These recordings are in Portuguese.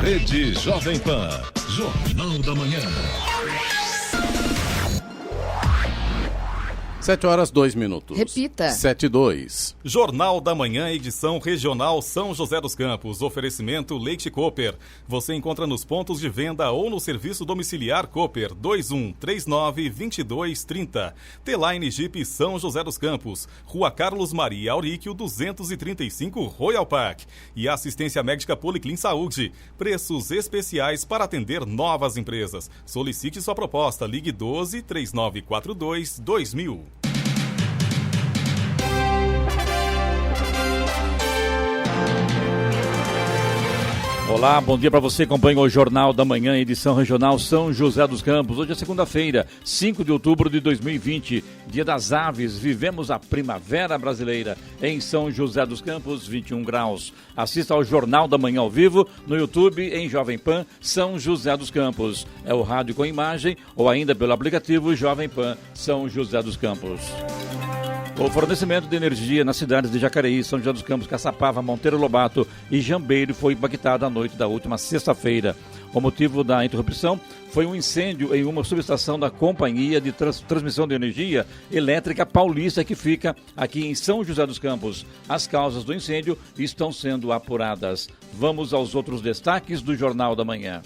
Rede Jovem Pan, Jornal da Manhã. 7h02. Repita. 7:02. Jornal da Manhã, edição regional São José dos Campos. Oferecimento Leite Cooper. Você encontra nos pontos de venda ou no serviço domiciliar Cooper 2139-2230. T-Line Jeep São José dos Campos. Rua Carlos Maria Auríquio 235 Royal Park. E assistência médica Policlin Saúde. Preços especiais para atender novas empresas. Solicite sua proposta. Ligue 12-3942-2000. Olá, bom dia para você, acompanha o Jornal da Manhã, edição regional São José dos Campos. Hoje é segunda-feira, 5 de outubro de 2020, dia das aves. Vivemos a primavera brasileira em São José dos Campos, 21 graus. Assista ao Jornal da Manhã ao vivo no YouTube em Jovem Pan São José dos Campos. É o rádio com imagem ou ainda pelo aplicativo Jovem Pan São José dos Campos. O fornecimento de energia nas cidades de Jacareí, São José dos Campos, Caçapava, Monteiro Lobato e Jambeiro foi impactado à noite da última sexta-feira. O motivo da interrupção foi um incêndio em uma subestação da Companhia de Transmissão de Energia Elétrica Paulista, que fica aqui em São José dos Campos. As causas do incêndio estão sendo apuradas. Vamos aos outros destaques do Jornal da Manhã.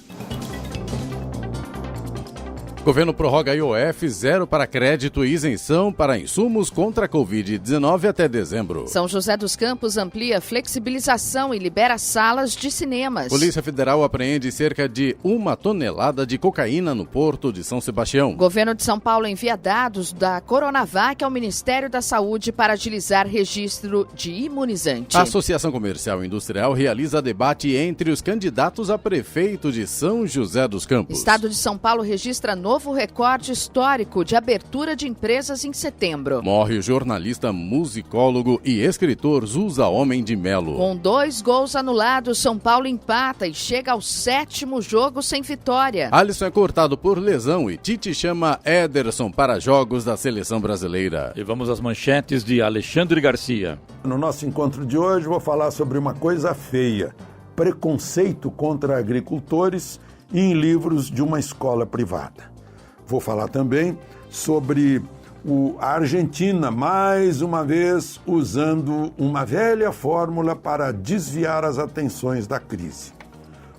Governo prorroga IOF zero para crédito e isenção para insumos contra a Covid-19 até dezembro. São José dos Campos amplia flexibilização e libera salas de cinemas. Polícia Federal apreende cerca de 1 tonelada de cocaína no Porto de São Sebastião. Governo de São Paulo envia dados da Coronavac ao Ministério da Saúde para agilizar registro de imunizante. A Associação Comercial e Industrial realiza debate entre os candidatos a prefeito de São José dos Campos. Estado de São Paulo registra novo recorde histórico de abertura de empresas em setembro. Morre o jornalista, musicólogo e escritor Zusa Homem de Melo. Com 2 gols anulados, São Paulo empata e chega ao 7º jogo sem vitória. Alisson é cortado por lesão e Tite chama Ederson para jogos da seleção brasileira. E vamos às manchetes de Alexandre Garcia. No nosso encontro de hoje vou falar sobre uma coisa feia: preconceito contra agricultores em livros de uma escola privada. Vou falar também sobre a Argentina, mais uma vez, usando uma velha fórmula para desviar as atenções da crise.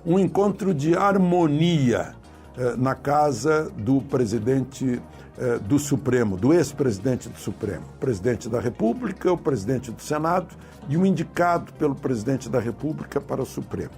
Um encontro de harmonia na casa do presidente do Supremo, do ex-presidente do Supremo, presidente da República, o presidente do Senado e o indicado pelo presidente da República para o Supremo.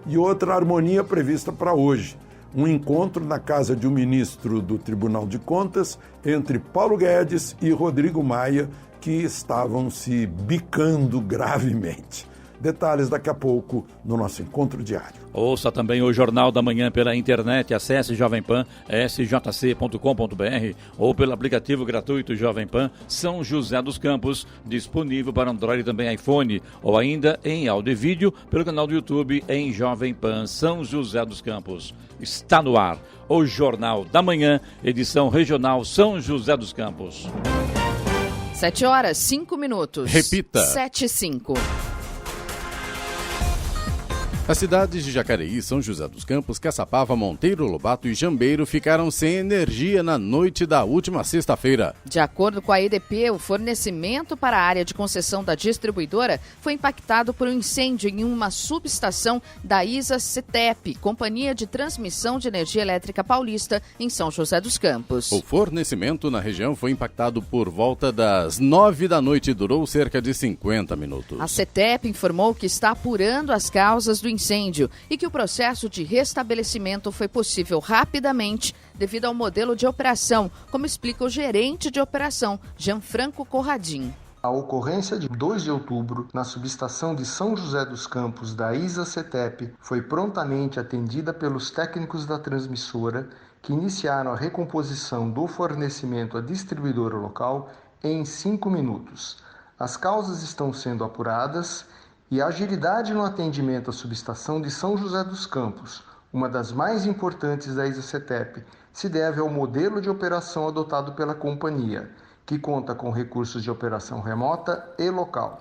E outra harmonia prevista para hoje: um encontro na casa de um ministro do Tribunal de Contas entre Paulo Guedes e Rodrigo Maia, que estavam se bicando gravemente. Detalhes daqui a pouco no nosso encontro diário. Ouça também o Jornal da Manhã pela internet. Acesse Jovem Pan, sjc.com.br ou pelo aplicativo gratuito Jovem Pan São José dos Campos, disponível para Android e também iPhone, ou ainda em áudio e vídeo pelo canal do YouTube em Jovem Pan São José dos Campos. Está no ar o Jornal da Manhã, edição regional São José dos Campos. 7h05. Repita. 7h05. As cidades de Jacareí, São José dos Campos, Caçapava, Monteiro Lobato e Jambeiro ficaram sem energia na noite da última sexta-feira. De acordo com a EDP, o fornecimento para a área de concessão da distribuidora foi impactado por um incêndio em uma subestação da ISA-CETEP, Companhia de Transmissão de Energia Elétrica Paulista, em São José dos Campos. O fornecimento na região foi impactado por volta das 9 da noite e durou cerca de 50 minutos. A CETEP informou que está apurando as causas do incêndio e que o processo de restabelecimento foi possível rapidamente devido ao modelo de operação, como explica o gerente de operação, Gianfranco Corradin. A ocorrência de 2 de outubro na subestação de São José dos Campos da ISA-CETEP foi prontamente atendida pelos técnicos da transmissora, que iniciaram a recomposição do fornecimento à distribuidora local em 5 minutos. As causas estão sendo apuradas e a agilidade no atendimento à subestação de São José dos Campos, uma das mais importantes da ISA-CETEP, se deve ao modelo de operação adotado pela companhia, que conta com recursos de operação remota e local.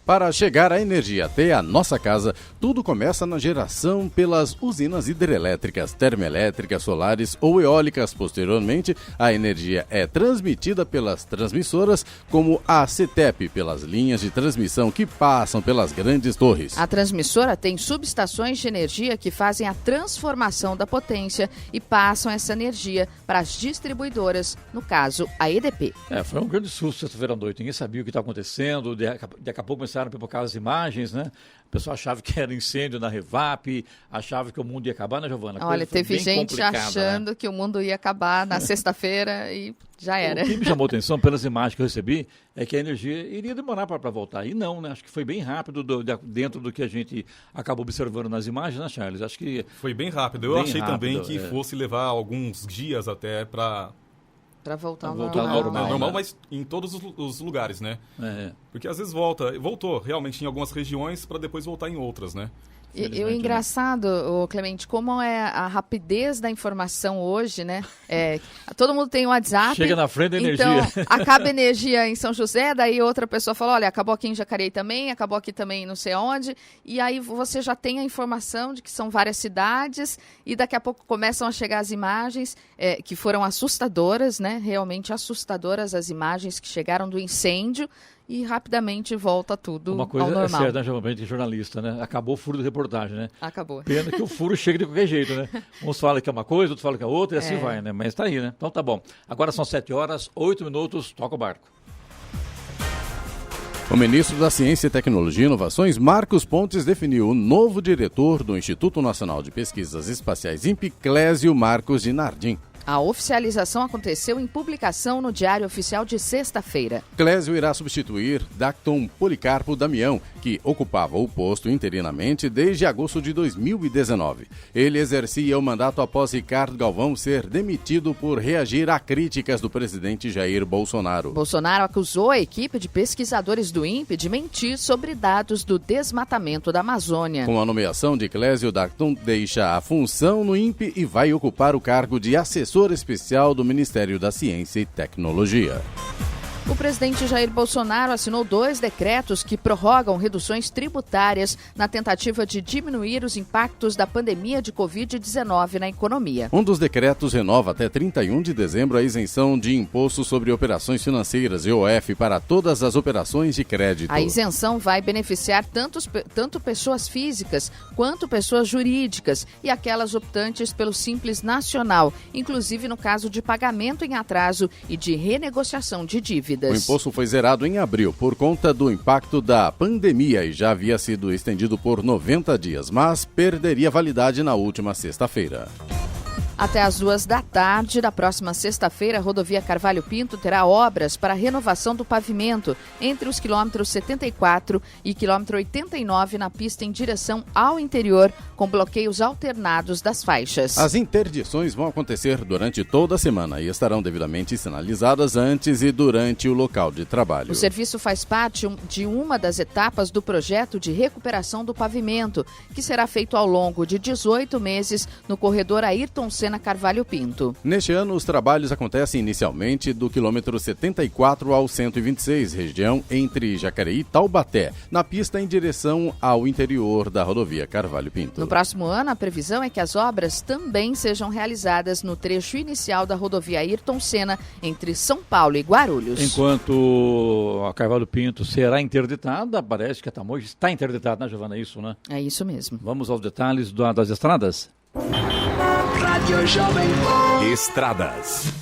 Para chegar a energia até a nossa casa, tudo começa na geração pelas usinas hidrelétricas, termoelétricas, solares ou eólicas. Posteriormente, a energia é transmitida pelas transmissoras, como a CETEP, pelas linhas de transmissão que passam pelas grandes torres. A transmissora tem subestações de energia que fazem a transformação da potência e passam essa energia para as distribuidoras, no caso, a EDP. Foi um grande susto sexta-feira à noite. Ninguém sabia o que estava acontecendo. Daqui a pouco começaram a pipocar as imagens, né? O pessoal achava que era incêndio na Revap, achava que o mundo ia acabar, né, Giovana? Olha, teve gente achando, né, que o mundo ia acabar na sexta-feira e já era. O que me chamou a atenção pelas imagens que eu recebi é que a energia iria demorar para voltar. E não, né? Acho que foi bem rápido dentro do que a gente acabou observando nas imagens, né, Charles? Acho que foi bem rápido. Eu achei também que fosse levar alguns dias até para voltar ao normal, mas em todos os lugares, né? Porque às vezes voltou realmente em algumas regiões para depois voltar em outras, né? E o engraçado, Clemente, como é a rapidez da informação hoje, né? Todo mundo tem o WhatsApp. Chega na frente da energia. Então, acaba energia em São José, daí outra pessoa fala, olha, acabou aqui em Jacareí também, acabou aqui também não sei onde. E aí você já tem a informação de que são várias cidades e daqui a pouco começam a chegar as imagens que foram assustadoras, né? Realmente assustadoras as imagens que chegaram do incêndio. E rapidamente volta tudo ao normal. Uma coisa é certa, né, jornalista, né? Acabou o furo de reportagem, né? Acabou. Pena que o furo chega de qualquer jeito, né? Uns falam que é uma coisa, outros falam que é outra, e assim vai, né? Mas tá aí, né? Então tá bom. Agora são 7h08, toca o barco. O ministro da Ciência, Tecnologia e Inovações, Marcos Pontes, definiu o novo diretor do Instituto Nacional de Pesquisas Espaciais, INPE, Clésio Marcos de Nardim. A oficialização aconteceu em publicação no Diário Oficial de sexta-feira. Clésio irá substituir Dacton Policarpo Damião, que ocupava o posto interinamente desde agosto de 2019. Ele exercia o mandato após Ricardo Galvão ser demitido por reagir a críticas do presidente Jair Bolsonaro. Bolsonaro acusou a equipe de pesquisadores do INPE de mentir sobre dados do desmatamento da Amazônia. Com a nomeação de Clésio, Dacton deixa a função no INPE e vai ocupar o cargo de assessor especial do Ministério da Ciência e Tecnologia. O presidente Jair Bolsonaro assinou 2 decretos que prorrogam reduções tributárias na tentativa de diminuir os impactos da pandemia de Covid-19 na economia. Um dos decretos renova até 31 de dezembro a isenção de imposto sobre operações financeiras, IOF, para todas as operações de crédito. A isenção vai beneficiar tanto pessoas físicas quanto pessoas jurídicas e aquelas optantes pelo Simples Nacional, inclusive no caso de pagamento em atraso e de renegociação de dívidas. O imposto foi zerado em abril por conta do impacto da pandemia e já havia sido estendido por 90 dias, mas perderia validade na última sexta-feira. Até às 14h da próxima sexta-feira, a rodovia Carvalho Pinto terá obras para a renovação do pavimento entre os quilômetros 74 e quilômetro 89 na pista em direção ao interior, com bloqueios alternados das faixas. As interdições vão acontecer durante toda a semana e estarão devidamente sinalizadas antes e durante o local de trabalho. O serviço faz parte de uma das etapas do projeto de recuperação do pavimento, que será feito ao longo de 18 meses no corredor Ayrton Senna Carvalho Pinto. Neste ano, os trabalhos acontecem inicialmente do quilômetro 74 ao 126, região entre Jacareí e Taubaté, na pista em direção ao interior da rodovia Carvalho Pinto. No próximo ano, a previsão é que as obras também sejam realizadas no trecho inicial da rodovia Ayrton Senna, entre São Paulo e Guarulhos. Enquanto a Carvalho Pinto será interditada, parece que a Tamoios está interditada, né, Giovana? É isso, né? É isso mesmo. Vamos aos detalhes das estradas? Estradas.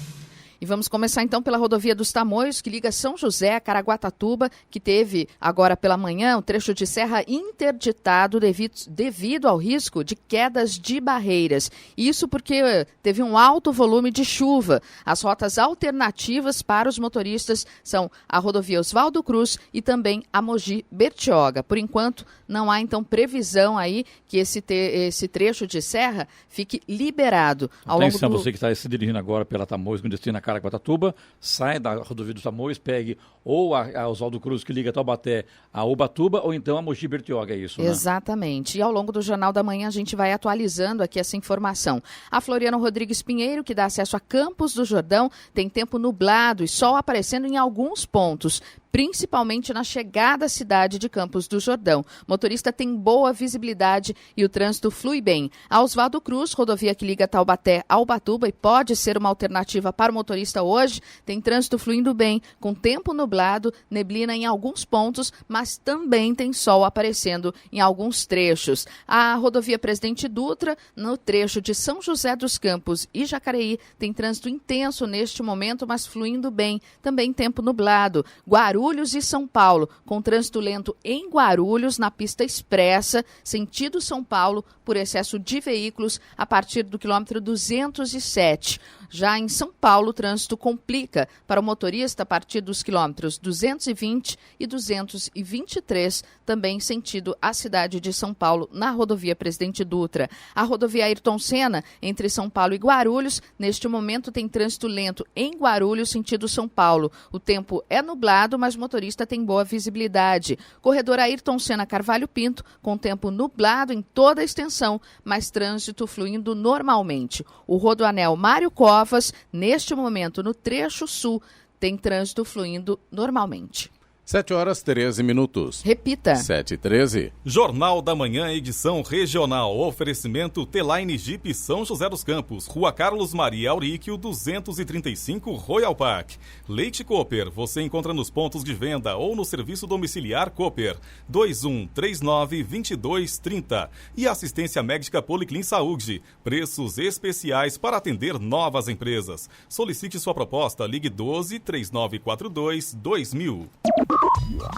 E vamos começar então pela rodovia dos Tamoios, que liga São José a Caraguatatuba, que teve agora pela manhã um trecho de serra interditado devido ao risco de quedas de barreiras. Isso porque teve um alto volume de chuva. As rotas alternativas para os motoristas são a rodovia Oswaldo Cruz e também a Mogi Bertioga. Por enquanto, não há então previsão aí que esse trecho de serra fique liberado. Atenção, você que está se dirigindo agora pela Tamoios com destino a Caraguatatuba, sai da rodovia dos Tamoios, pegue ou a Oswaldo Cruz, que liga Taubaté a Ubatuba, ou então a Mogi Bertioga, é isso, né? Exatamente. E ao longo do Jornal da Manhã a gente vai atualizando aqui essa informação. A Floriano Rodrigues Pinheiro, que dá acesso a Campos do Jordão, tem tempo nublado e sol aparecendo em alguns pontos, principalmente na chegada à cidade de Campos do Jordão. O motorista tem boa visibilidade e o trânsito flui bem. A Oswaldo Cruz, rodovia que liga Taubaté ao Ubatuba e pode ser uma alternativa para o motorista hoje, tem trânsito fluindo bem, com tempo nublado, neblina em alguns pontos, mas também tem sol aparecendo em alguns trechos. A rodovia Presidente Dutra, no trecho de São José dos Campos e Jacareí, tem trânsito intenso neste momento, mas fluindo bem. Também tempo nublado. Guarulhos e São Paulo, com trânsito lento em Guarulhos, na pista expressa, sentido São Paulo, por excesso de veículos, a partir do quilômetro 207. Já em São Paulo, o trânsito complica para o motorista a partir dos quilômetros 220 e 223, também sentido a cidade de São Paulo, na rodovia Presidente Dutra. A rodovia Ayrton Senna, entre São Paulo e Guarulhos, neste momento tem trânsito lento em Guarulhos, sentido São Paulo. O tempo é nublado, mas o motorista tem boa visibilidade. Corredor Ayrton Senna Carvalho Pinto, com tempo nublado em toda a extensão, mas trânsito fluindo normalmente. O Rodoanel Mário Covas, neste momento no trecho sul, tem trânsito fluindo normalmente. 7h13. Repita. 7h13. Jornal da Manhã, edição regional. Oferecimento T-Line Jeep São José dos Campos, Rua Carlos Maria Auríquio, 235, Royal Park. Leite Cooper, você encontra nos pontos de venda ou no serviço domiciliar Cooper, 2139-2230. E assistência médica Policlin Saúde, preços especiais para atender novas empresas. Solicite sua proposta, ligue 12-3942-2000.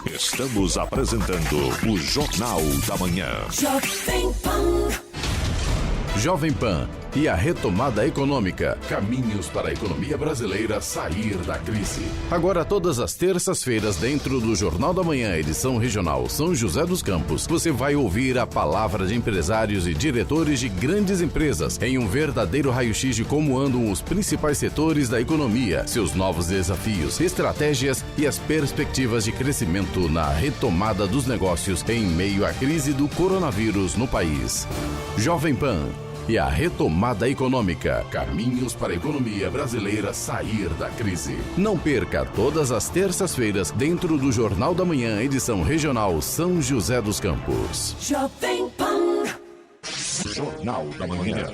Estamos apresentando o Jornal da Manhã. Jovem Pan e a retomada econômica. Caminhos para a economia brasileira sair da crise. Agora, todas as terças-feiras, dentro do Jornal da Manhã, edição regional São José dos Campos, você vai ouvir a palavra de empresários e diretores de grandes empresas em um verdadeiro raio-x de como andam os principais setores da economia, seus novos desafios, estratégias e as perspectivas de crescimento na retomada dos negócios em meio à crise do coronavírus no país. Jovem Pan e a retomada econômica. Caminhos para a economia brasileira sair da crise. Não perca todas as terças-feiras dentro do Jornal da Manhã, edição regional São José dos Campos. Jovem Pan. Jornal da Manhã.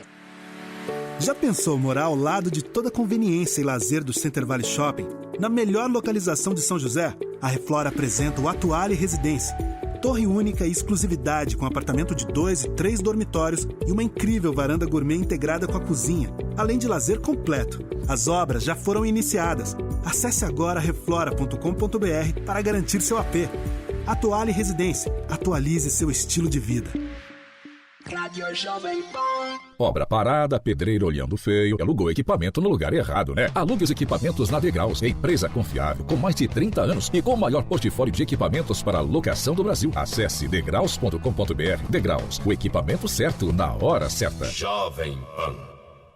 Já pensou morar ao lado de toda a conveniência e lazer do Center Valley Shopping? Na melhor localização de São José, a Reflora apresenta o Atuale Residência. Torre única e exclusividade com apartamento de 2 e 3 dormitórios e uma incrível varanda gourmet integrada com a cozinha, além de lazer completo. As obras já foram iniciadas. Acesse agora reflora.com.br para garantir seu AP. Atuale Residência. Atualize seu estilo de vida. Rádio Jovem Pan. Obra parada, pedreiro olhando feio, alugou equipamento no lugar errado, né? Alugue os equipamentos na Degraus, empresa confiável, com mais de 30 anos e com o maior portfólio de equipamentos para locação do Brasil. Acesse degraus.com.br. Degraus, o equipamento certo na hora certa. Jovem Pan.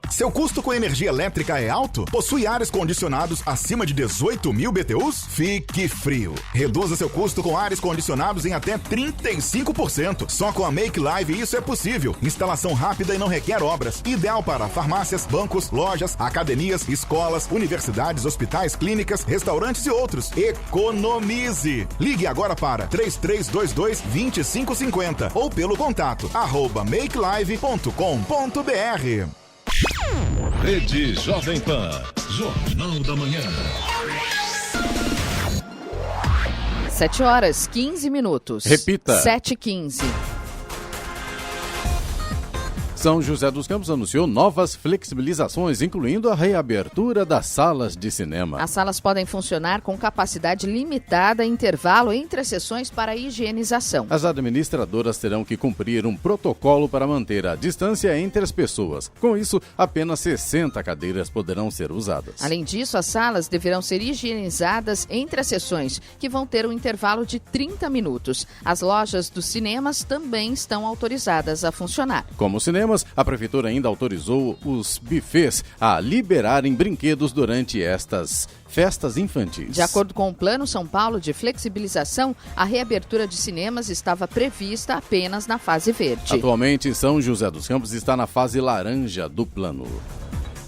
Seu custo com energia elétrica é alto? Possui ares condicionados acima de 18 mil BTUs? Fique frio. Reduza seu custo com ares condicionados em até 35%. Só com a Make Live isso é possível. Instalação rápida e não requer obras. Ideal para farmácias, bancos, lojas, academias, escolas, universidades, hospitais, clínicas, restaurantes e outros. Economize! Ligue agora para 3322-2550 ou pelo contato @makelive.com.br. Rede Jovem Pan. Jornal da Manhã. 7h15. Repita. 7h15. São José dos Campos anunciou novas flexibilizações, incluindo a reabertura das salas de cinema. As salas podem funcionar com capacidade limitada e intervalo entre as sessões para higienização. As administradoras terão que cumprir um protocolo para manter a distância entre as pessoas. Com isso, apenas 60 cadeiras poderão ser usadas. Além disso, as salas deverão ser higienizadas entre as sessões, que vão ter um intervalo de 30 minutos. As lojas dos cinemas também estão autorizadas a funcionar. Como cinemas, a Prefeitura ainda autorizou os bufês a liberarem brinquedos durante estas festas infantis. De acordo com o Plano São Paulo de flexibilização, a reabertura de cinemas estava prevista apenas na fase verde. Atualmente, São José dos Campos está na fase laranja do plano.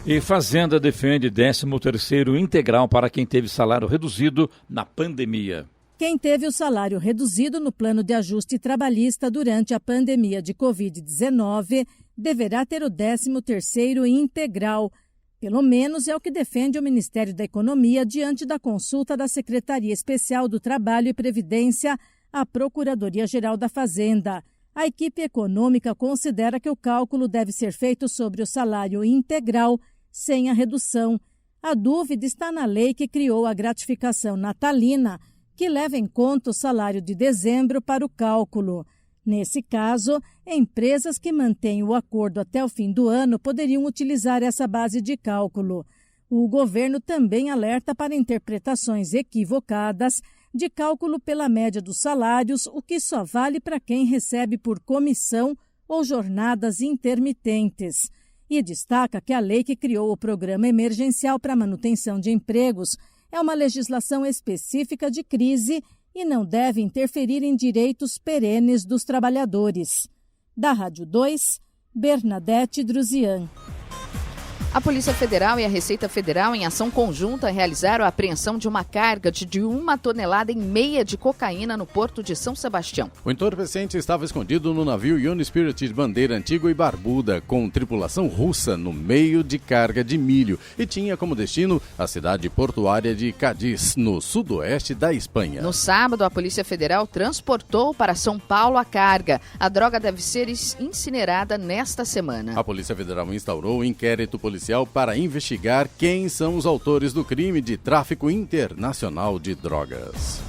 E Fazenda defende 13º integral para quem teve salário reduzido na pandemia. Quem teve o salário reduzido no plano de ajuste trabalhista durante a pandemia de Covid-19 deverá ter o 13º integral. Pelo menos é o que defende o Ministério da Economia diante da consulta da Secretaria Especial do Trabalho e Previdência à Procuradoria-Geral da Fazenda. A equipe econômica considera que o cálculo deve ser feito sobre o salário integral, sem a redução. A dúvida está na lei que criou a gratificação natalina, que leva em conta o salário de dezembro para o cálculo. Nesse caso, empresas que mantêm o acordo até o fim do ano poderiam utilizar essa base de cálculo. O governo também alerta para interpretações equivocadas de cálculo pela média dos salários, o que só vale para quem recebe por comissão ou jornadas intermitentes. E destaca que a lei que criou o Programa Emergencial para a Manutenção de Empregos é uma legislação específica de crise e não deve interferir em direitos perenes dos trabalhadores. Da Rádio 2, Bernadette Druzian. A Polícia Federal e a Receita Federal, em ação conjunta, realizaram a apreensão de uma carga de 1,5 tonelada de cocaína no porto de São Sebastião. O entorpecente estava escondido no navio Unispirit de bandeira antiga e barbuda, com tripulação russa no meio de carga de milho, e tinha como destino a cidade portuária de Cádiz, no sudoeste da Espanha. No sábado, a Polícia Federal transportou para São Paulo a carga. A droga deve ser incinerada nesta semana. A Polícia Federal instaurou um inquérito policial para investigar quem são os autores do crime de tráfico internacional de drogas.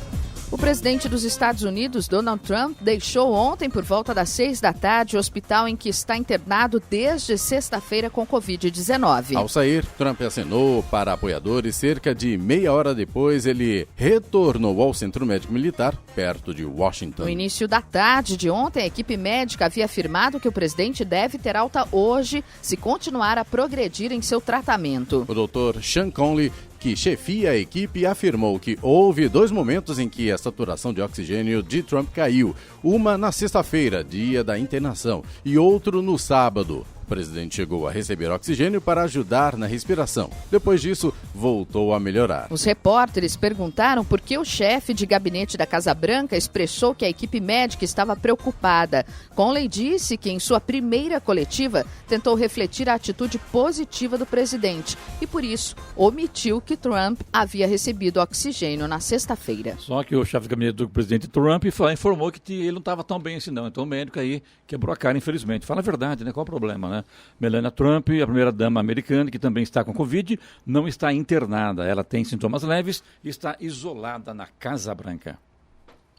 O presidente dos Estados Unidos, Donald Trump, deixou ontem por volta das 18h o hospital em que está internado desde sexta-feira com Covid-19. Ao sair, Trump acenou para apoiadores. Cerca de meia hora depois, ele retornou ao Centro Médico Militar, perto de Washington. No início da tarde de ontem, a equipe médica havia afirmado que o presidente deve ter alta hoje se continuar a progredir em seu tratamento. O Dr. Sean Conley, que chefia a equipe, afirmou que houve 2 momentos em que a saturação de oxigênio de Trump caiu. Uma na sexta-feira, dia da internação, e outro no sábado. O presidente chegou a receber oxigênio para ajudar na respiração. Depois disso, voltou a melhorar. Os repórteres perguntaram por que o chefe de gabinete da Casa Branca expressou que a equipe médica estava preocupada. Conley disse que em sua primeira coletiva tentou refletir a atitude positiva do presidente e, por isso, omitiu que Trump havia recebido oxigênio na sexta-feira. Só que o chefe de gabinete do presidente Trump informou que ele não estava tão bem assim não. Então o médico aí quebrou a cara, infelizmente. Fala a verdade, né? Qual o problema, né? Melania Trump, a primeira-dama americana, que também está com Covid, não está internada. Ela tem sintomas leves e está isolada na Casa Branca.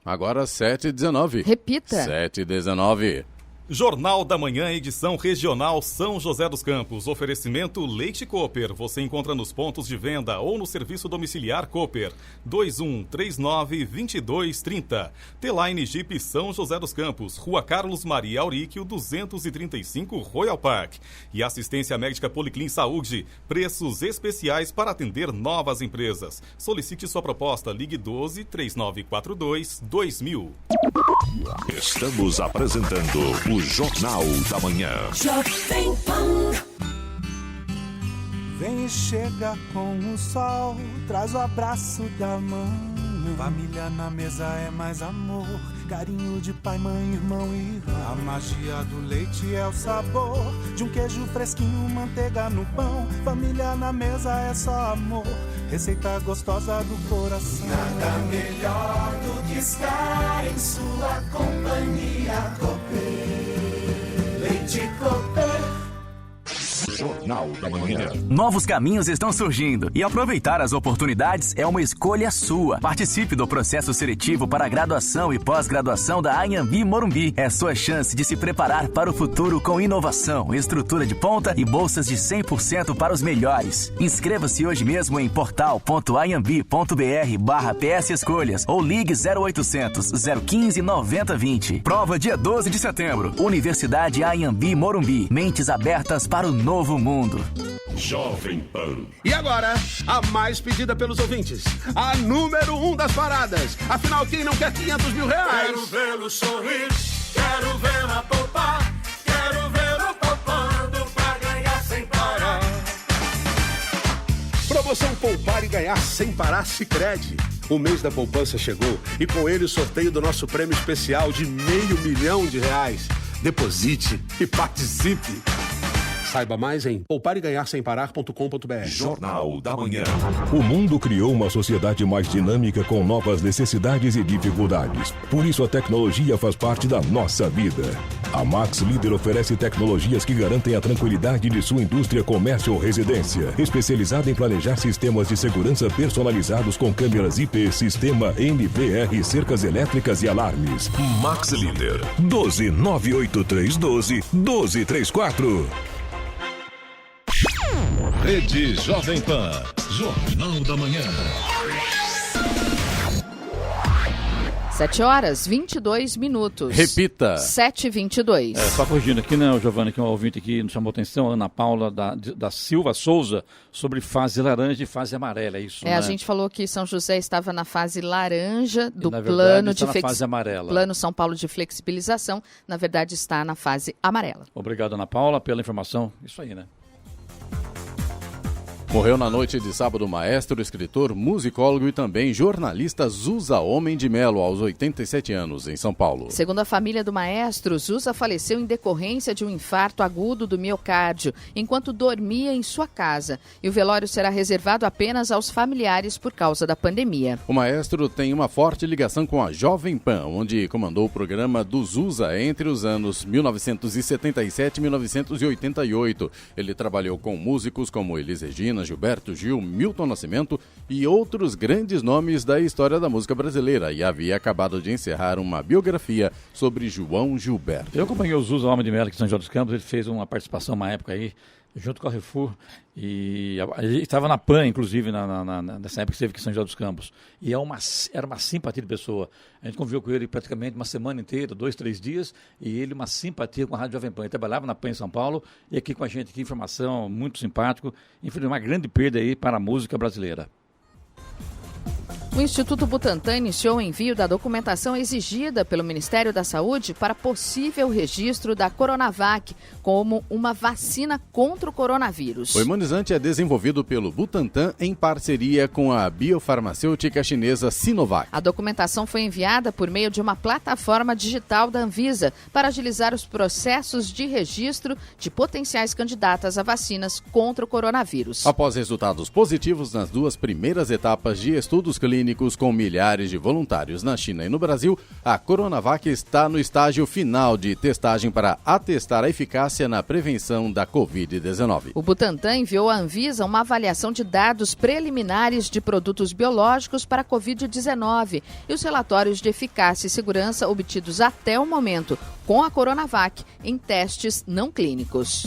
Agora 7h19. Repita. 7h19. Jornal da Manhã, edição regional São José dos Campos. Oferecimento Leite Cooper. Você encontra nos pontos de venda ou no serviço domiciliar Cooper. 2139-2230. T-Line Jeep São José dos Campos. Rua Carlos Maria Auríquio, 235 Royal Park. E assistência médica Policlin Saúde. Preços especiais para atender novas empresas. Solicite sua proposta. Ligue 12-3942-2000. Estamos apresentando o Jornal da Manhã. Vem e chega com o sol, traz o abraço da mãe. Família na mesa é mais amor, carinho de pai, mãe, irmão e irmã. A magia do leite é o sabor de um queijo fresquinho, manteiga no pão. Família na mesa é só amor, receita gostosa do coração. Nada melhor do que estar em sua companhia. Cooper, Leite Cooper. Jornal da Manhã. Novos caminhos estão surgindo e aproveitar as oportunidades é uma escolha sua. Participe do processo seletivo para graduação e pós-graduação da Anhembi Morumbi. É sua chance de se preparar para o futuro com inovação, estrutura de ponta e bolsas de 100% para os melhores. Inscreva-se hoje mesmo em portal.anhembi.br/PS Escolhas ou ligue 0800 015 9020. Prova dia 12 de setembro. Universidade Anhembi Morumbi. Mentes abertas para o novo mundo. Jovem Pan. E agora, a mais pedida pelos ouvintes, a número 1 das paradas. Afinal, quem não quer 500 mil reais? Quero vê-lo sorrir, quero vê-la poupar, quero vê-lo poupando pra ganhar sem parar. ganhar sem parar Sicredi. O mês da poupança chegou e com ele o sorteio do nosso prêmio especial de R$500 mil. Deposite e participe. Saiba mais em poupareganharsemparar.com.br. Jornal da Manhã. O mundo criou uma sociedade mais dinâmica com novas necessidades e dificuldades. Por isso a tecnologia faz parte da nossa vida. A Max Líder oferece tecnologias que garantem a tranquilidade de sua indústria, comércio ou residência. Especializada em planejar sistemas de segurança personalizados com câmeras IP, sistema NVR, cercas elétricas e alarmes. Max Líder. 12-98312-1234. Rede Jovem Pan. Jornal da Manhã. 7h22. Repita. 7h22. Só corrigindo aqui, né, Giovana, que um ouvinte aqui nos chamou atenção, Ana Paula da Silva Souza, sobre fase laranja e fase amarela, é isso, né? A gente falou que São José estava na fase laranja do na verdade, plano está de na fase amarela. Plano São Paulo de flexibilização, na verdade está na fase amarela. Obrigado, Ana Paula, pela informação. Isso aí, né? Morreu na noite de sábado o maestro, escritor, musicólogo e também jornalista Zusa Homem de Melo, aos 87 anos, em São Paulo. Segundo a família do maestro, Zusa faleceu em decorrência de um infarto agudo do miocárdio, enquanto dormia em sua casa. E o velório será reservado apenas aos familiares por causa da pandemia. O maestro tem uma forte ligação com a Jovem Pan, onde comandou o programa do Zusa entre os anos 1977 e 1988. Ele trabalhou com músicos como Elis Regina, Gilberto Gil, Milton Nascimento e outros grandes nomes da história da música brasileira, e havia acabado de encerrar uma biografia sobre João Gilberto. Eu acompanhei o Zusa Homem de Melo aqui em São João dos Campos, ele fez uma participação uma época aí, junto com a Refu, e ele estava na PAN, inclusive, nessa época que esteve aqui em São José dos Campos, e era uma simpatia de pessoa. A gente conviveu com ele praticamente uma semana inteira, 2, 3 dias, e ele uma simpatia com a Rádio Jovem Pan. Ele trabalhava na PAN em São Paulo, e aqui com a gente, aqui, informação, muito simpático, infelizmente uma grande perda aí para a música brasileira. O Instituto Butantan iniciou o envio da documentação exigida pelo Ministério da Saúde para possível registro da Coronavac como uma vacina contra o coronavírus. O imunizante é desenvolvido pelo Butantan em parceria com a biofarmacêutica chinesa Sinovac. A documentação foi enviada por meio de uma plataforma digital da Anvisa para agilizar os processos de registro de potenciais candidatas a vacinas contra o coronavírus. Após resultados positivos nas 2 primeiras etapas de estudos clínicos com milhares de voluntários na China e no Brasil, a Coronavac está no estágio final de testagem para atestar a eficácia na prevenção da Covid-19. O Butantan enviou à Anvisa uma avaliação de dados preliminares de produtos biológicos para a Covid-19 e os relatórios de eficácia e segurança obtidos até o momento com a Coronavac em testes não clínicos.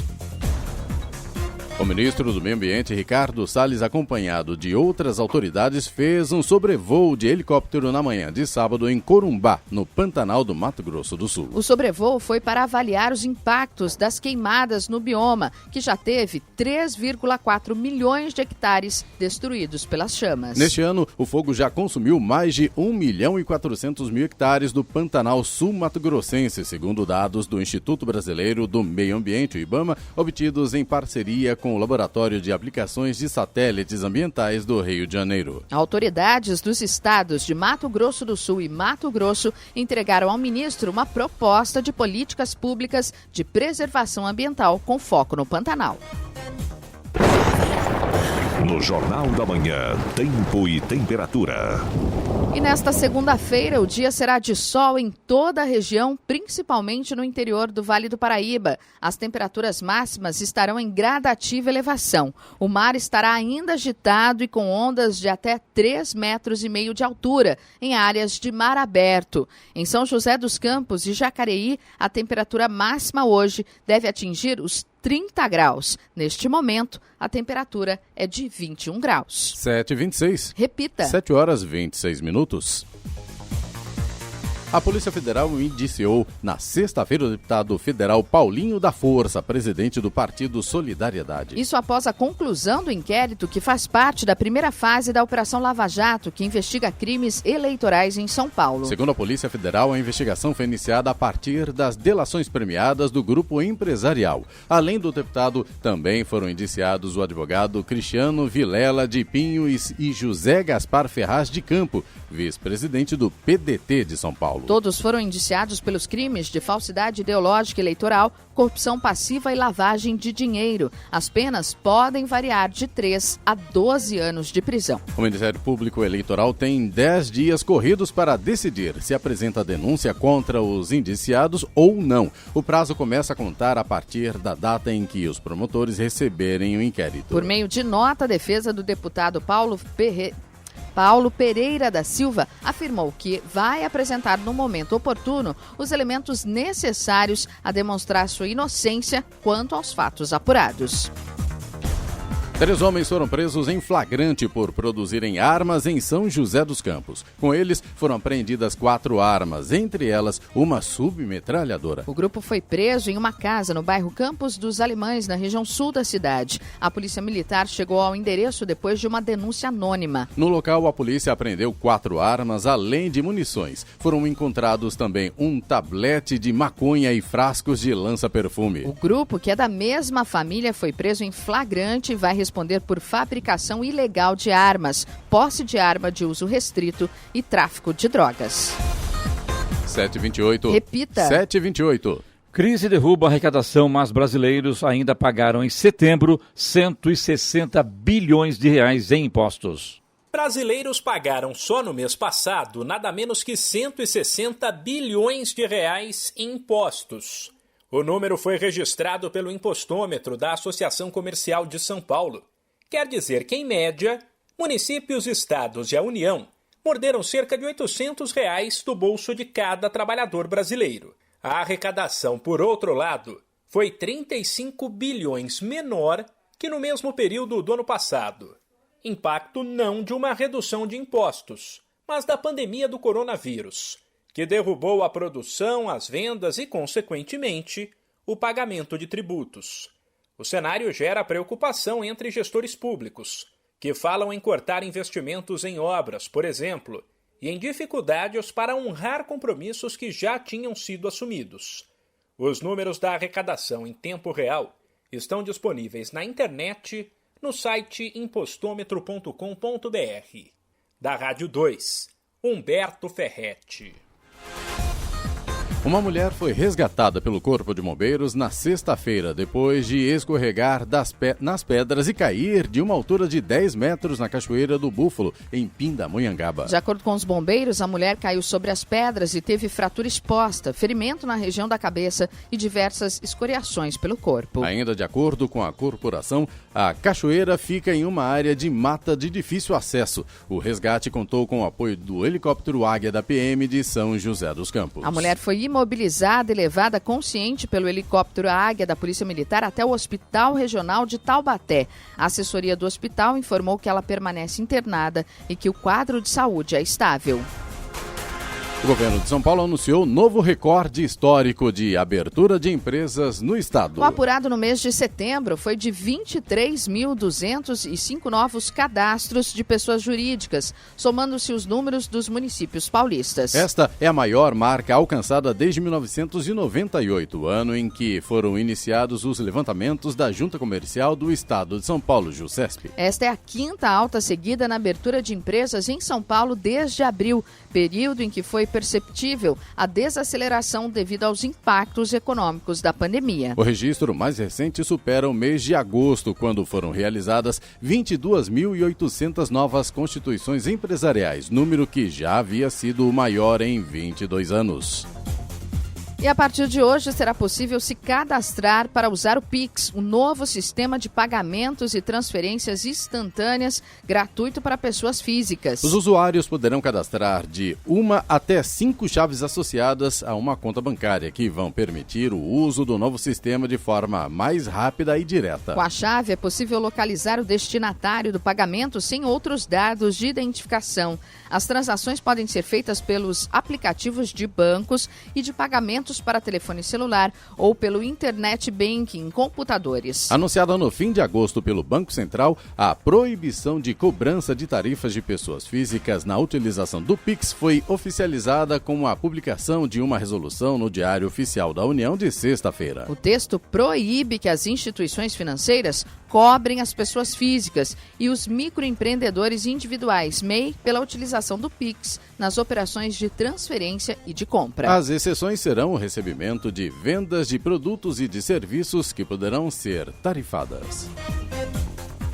O ministro do Meio Ambiente, Ricardo Salles, acompanhado de outras autoridades, fez um sobrevoo de helicóptero na manhã de sábado em Corumbá, no Pantanal do Mato Grosso do Sul. O sobrevoo foi para avaliar os impactos das queimadas no bioma, que já teve 3,4 milhões de hectares destruídos pelas chamas. Neste ano, o fogo já consumiu mais de 1.400.000 hectares do Pantanal sul-mato-grossense, segundo dados do Instituto Brasileiro do Meio Ambiente, o IBAMA, obtidos em parceria com o Laboratório de Aplicações de Satélites Ambientais do Rio de Janeiro. Autoridades dos estados de Mato Grosso do Sul e Mato Grosso entregaram ao ministro uma proposta de políticas públicas de preservação ambiental com foco no Pantanal. No Jornal da Manhã, tempo e temperatura. E nesta segunda-feira, o dia será de sol em toda a região, principalmente no interior do Vale do Paraíba. As temperaturas máximas estarão em gradativa elevação. O mar estará ainda agitado e com ondas de até 3,5 metros de altura, em áreas de mar aberto. Em São José dos Campos e Jacareí, a temperatura máxima hoje deve atingir os 30 graus. Neste momento, a temperatura é de 21 graus. 7h26. Repita. 7h26. A Polícia Federal indiciou na sexta-feira o deputado federal Paulinho da Força, presidente do Partido Solidariedade. Isso após a conclusão do inquérito que faz parte da primeira fase da Operação Lava Jato, que investiga crimes eleitorais em São Paulo. Segundo a Polícia Federal, a investigação foi iniciada a partir das delações premiadas do grupo empresarial. Além do deputado, também foram indiciados o advogado Cristiano Vilela de Pinho e José Gaspar Ferraz de Campo, vice-presidente do PDT de São Paulo. Todos foram indiciados pelos crimes de falsidade ideológica eleitoral, corrupção passiva e lavagem de dinheiro. As penas podem variar de 3 a 12 anos de prisão. O Ministério Público Eleitoral tem 10 dias corridos para decidir se apresenta denúncia contra os indiciados ou não. O prazo começa a contar a partir da data em que os promotores receberem o inquérito. Por meio de nota, a defesa do deputado Paulo Pereira da Silva afirmou que vai apresentar no momento oportuno os elementos necessários a demonstrar sua inocência quanto aos fatos apurados. 3 homens foram presos em flagrante por produzirem armas em São José dos Campos. Com eles, foram apreendidas 4 armas, entre elas uma submetralhadora. O grupo foi preso em uma casa no bairro Campos dos Alemães, na região sul da cidade. A polícia militar chegou ao endereço depois de uma denúncia anônima. No local, a polícia apreendeu 4 armas, além de munições. Foram encontrados também um tablete de maconha e frascos de lança-perfume. O grupo, que é da mesma família, foi preso em flagrante e vai responder por fabricação ilegal de armas, posse de arma de uso restrito e tráfico de drogas. 7h28. Repita. 7h28. Crise derruba a arrecadação, mas brasileiros ainda pagaram em setembro 160 bilhões de reais em impostos. Brasileiros pagaram só no mês passado nada menos que 160 bilhões de reais em impostos. O número foi registrado pelo impostômetro da Associação Comercial de São Paulo. Quer dizer que, em média, municípios, estados e a União morderam cerca de R$ 800 do bolso de cada trabalhador brasileiro. A arrecadação, por outro lado, foi 35 bilhões menor que no mesmo período do ano passado. Impacto não de uma redução de impostos, mas da pandemia do coronavírus, que derrubou a produção, as vendas e, consequentemente, o pagamento de tributos. O cenário gera preocupação entre gestores públicos, que falam em cortar investimentos em obras, por exemplo, e em dificuldades para honrar compromissos que já tinham sido assumidos. Os números da arrecadação em tempo real estão disponíveis na internet, no site impostômetro.com.br. Da Rádio 2, Humberto Ferretti. Uma mulher foi resgatada pelo Corpo de Bombeiros na sexta-feira, depois de escorregar nas pedras e cair de uma altura de 10 metros na Cachoeira do Búfalo, em Pindamonhangaba. De acordo com os bombeiros, a mulher caiu sobre as pedras e teve fratura exposta, ferimento na região da cabeça e diversas escoriações pelo corpo. Ainda de acordo com a corporação, a cachoeira fica em uma área de mata de difícil acesso. O resgate contou com o apoio do helicóptero Águia da PM de São José dos Campos. A mulher foi imobilizada e levada consciente pelo helicóptero Águia da Polícia Militar até o Hospital Regional de Taubaté. A assessoria do hospital informou que ela permanece internada e que o quadro de saúde é estável. O governo de São Paulo anunciou novo recorde histórico de abertura de empresas no estado. O apurado no mês de setembro foi de 23.205 novos cadastros de pessoas jurídicas, somando-se os números dos municípios paulistas. Esta é a maior marca alcançada desde 1998, ano em que foram iniciados os levantamentos da Junta Comercial do Estado de São Paulo, JUSESP. Esta é a quinta alta seguida na abertura de empresas em São Paulo desde abril, período em que foi perceptível a desaceleração devido aos impactos econômicos da pandemia. O registro mais recente supera o mês de agosto, quando foram realizadas 22.800 novas constituições empresariais, número que já havia sido o maior em 22 anos. E E a partir de hoje será possível se cadastrar para usar o Pix, o novo sistema de pagamentos e transferências instantâneas gratuito para pessoas físicas. Os usuários poderão cadastrar de 1 até 5 chaves associadas a uma conta bancária, que vão permitir o uso do novo sistema de forma mais rápida e direta. Com a chave é possível localizar o destinatário do pagamento sem outros dados de identificação. As transações podem ser feitas pelos aplicativos de bancos e de pagamentos para telefone celular ou pelo Internet Banking em computadores. Anunciada no fim de agosto pelo Banco Central, a proibição de cobrança de tarifas de pessoas físicas na utilização do Pix foi oficializada com a publicação de uma resolução no Diário Oficial da União de sexta-feira. O texto proíbe que as instituições financeiras cobrem as pessoas físicas e os microempreendedores individuais, MEI, pela utilização do Pix nas operações de transferência e de compra. As exceções serão o recebimento de vendas de produtos e de serviços que poderão ser tarifadas.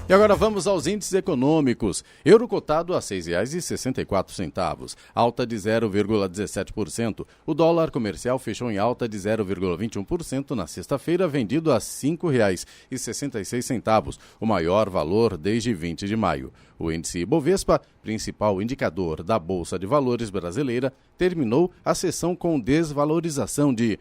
E agora vamos aos índices econômicos. Euro cotado a R$ 6,64, alta de 0,17%. O dólar comercial fechou em alta de 0,21% na sexta-feira, vendido a R$ 5,66, o maior valor desde 20 de maio. O índice Ibovespa, principal indicador da Bolsa de Valores brasileira, terminou a sessão com desvalorização de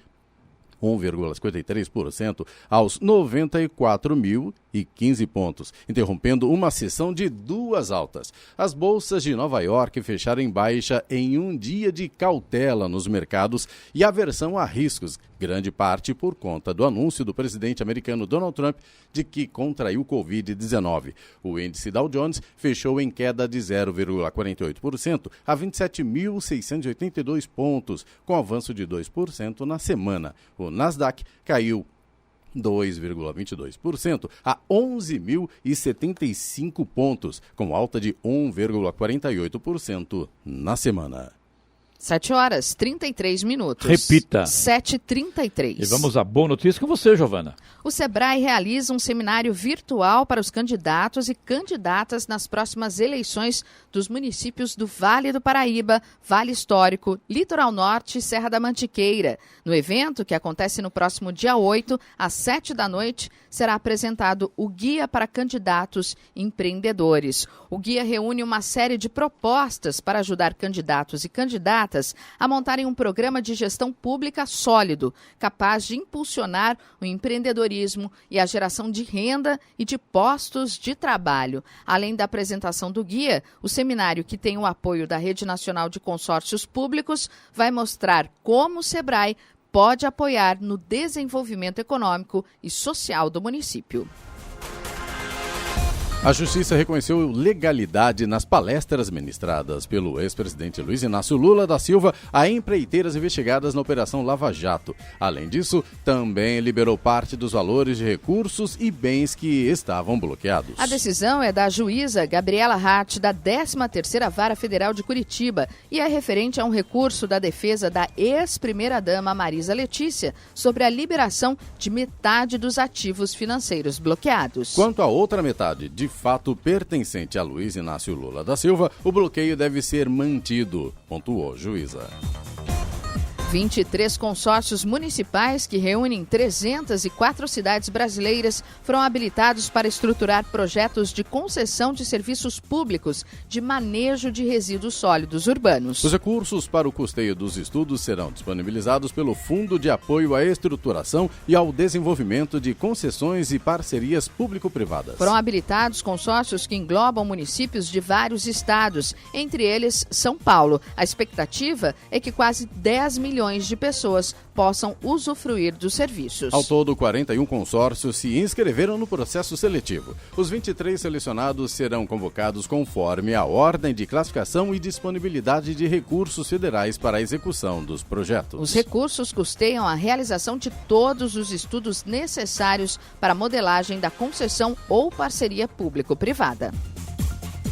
1,53% aos 94.015 pontos, interrompendo uma sessão de duas altas. As bolsas de Nova York fecharam em baixa em um dia de cautela nos mercados e aversão a riscos, grande parte por conta do anúncio do presidente americano Donald Trump de que contraiu Covid-19. O índice Dow Jones fechou em queda de 0,48% a 27.682 pontos, com avanço de 2% na semana. O Nasdaq caiu 2,22% a 11.075 pontos, com alta de 1,48% na semana. 7h33. Repita. 7h33. E vamos à boa notícia com você, Giovana. O Sebrae realiza um seminário virtual para os candidatos e candidatas nas próximas eleições dos municípios do Vale do Paraíba, Vale Histórico, Litoral Norte e Serra da Mantiqueira. No evento, que acontece no próximo dia 8, às 7h, será apresentado o Guia para Candidatos Empreendedores. O guia reúne uma série de propostas para ajudar candidatos e candidatas a montarem um programa de gestão pública sólido, capaz de impulsionar o empreendedorismo e a geração de renda e de postos de trabalho. Além da apresentação do guia, o seminário, que tem o apoio da Rede Nacional de Consórcios Públicos, vai mostrar como o Sebrae pode apoiar no desenvolvimento econômico e social do município. A Justiça reconheceu legalidade nas palestras ministradas pelo ex-presidente Luiz Inácio Lula da Silva a empreiteiras investigadas na Operação Lava Jato. Além disso, também liberou parte dos valores de recursos e bens que estavam bloqueados. A decisão é da juíza Gabriela Hatt, da 13ª Vara Federal de Curitiba, e é referente a um recurso da defesa da ex-primeira-dama Marisa Letícia sobre a liberação de metade dos ativos financeiros bloqueados. Quanto à outra metade, de fato pertencente a Luiz Inácio Lula da Silva, o bloqueio deve ser mantido, pontuou juíza. 23 consórcios municipais que reúnem 304 cidades brasileiras foram habilitados para estruturar projetos de concessão de serviços públicos de manejo de resíduos sólidos urbanos. Os recursos para o custeio dos estudos serão disponibilizados pelo Fundo de Apoio à Estruturação e ao Desenvolvimento de Concessões e Parcerias Público-Privadas. Foram habilitados consórcios que englobam municípios de vários estados, entre eles São Paulo. A expectativa é que quase 10 milhões de pessoas possam usufruir dos serviços. Ao todo, 41 consórcios se inscreveram no processo seletivo. Os 23 selecionados serão convocados conforme a ordem de classificação e disponibilidade de recursos federais para a execução dos projetos. Os recursos custeiam a realização de todos os estudos necessários para a modelagem da concessão ou parceria público-privada.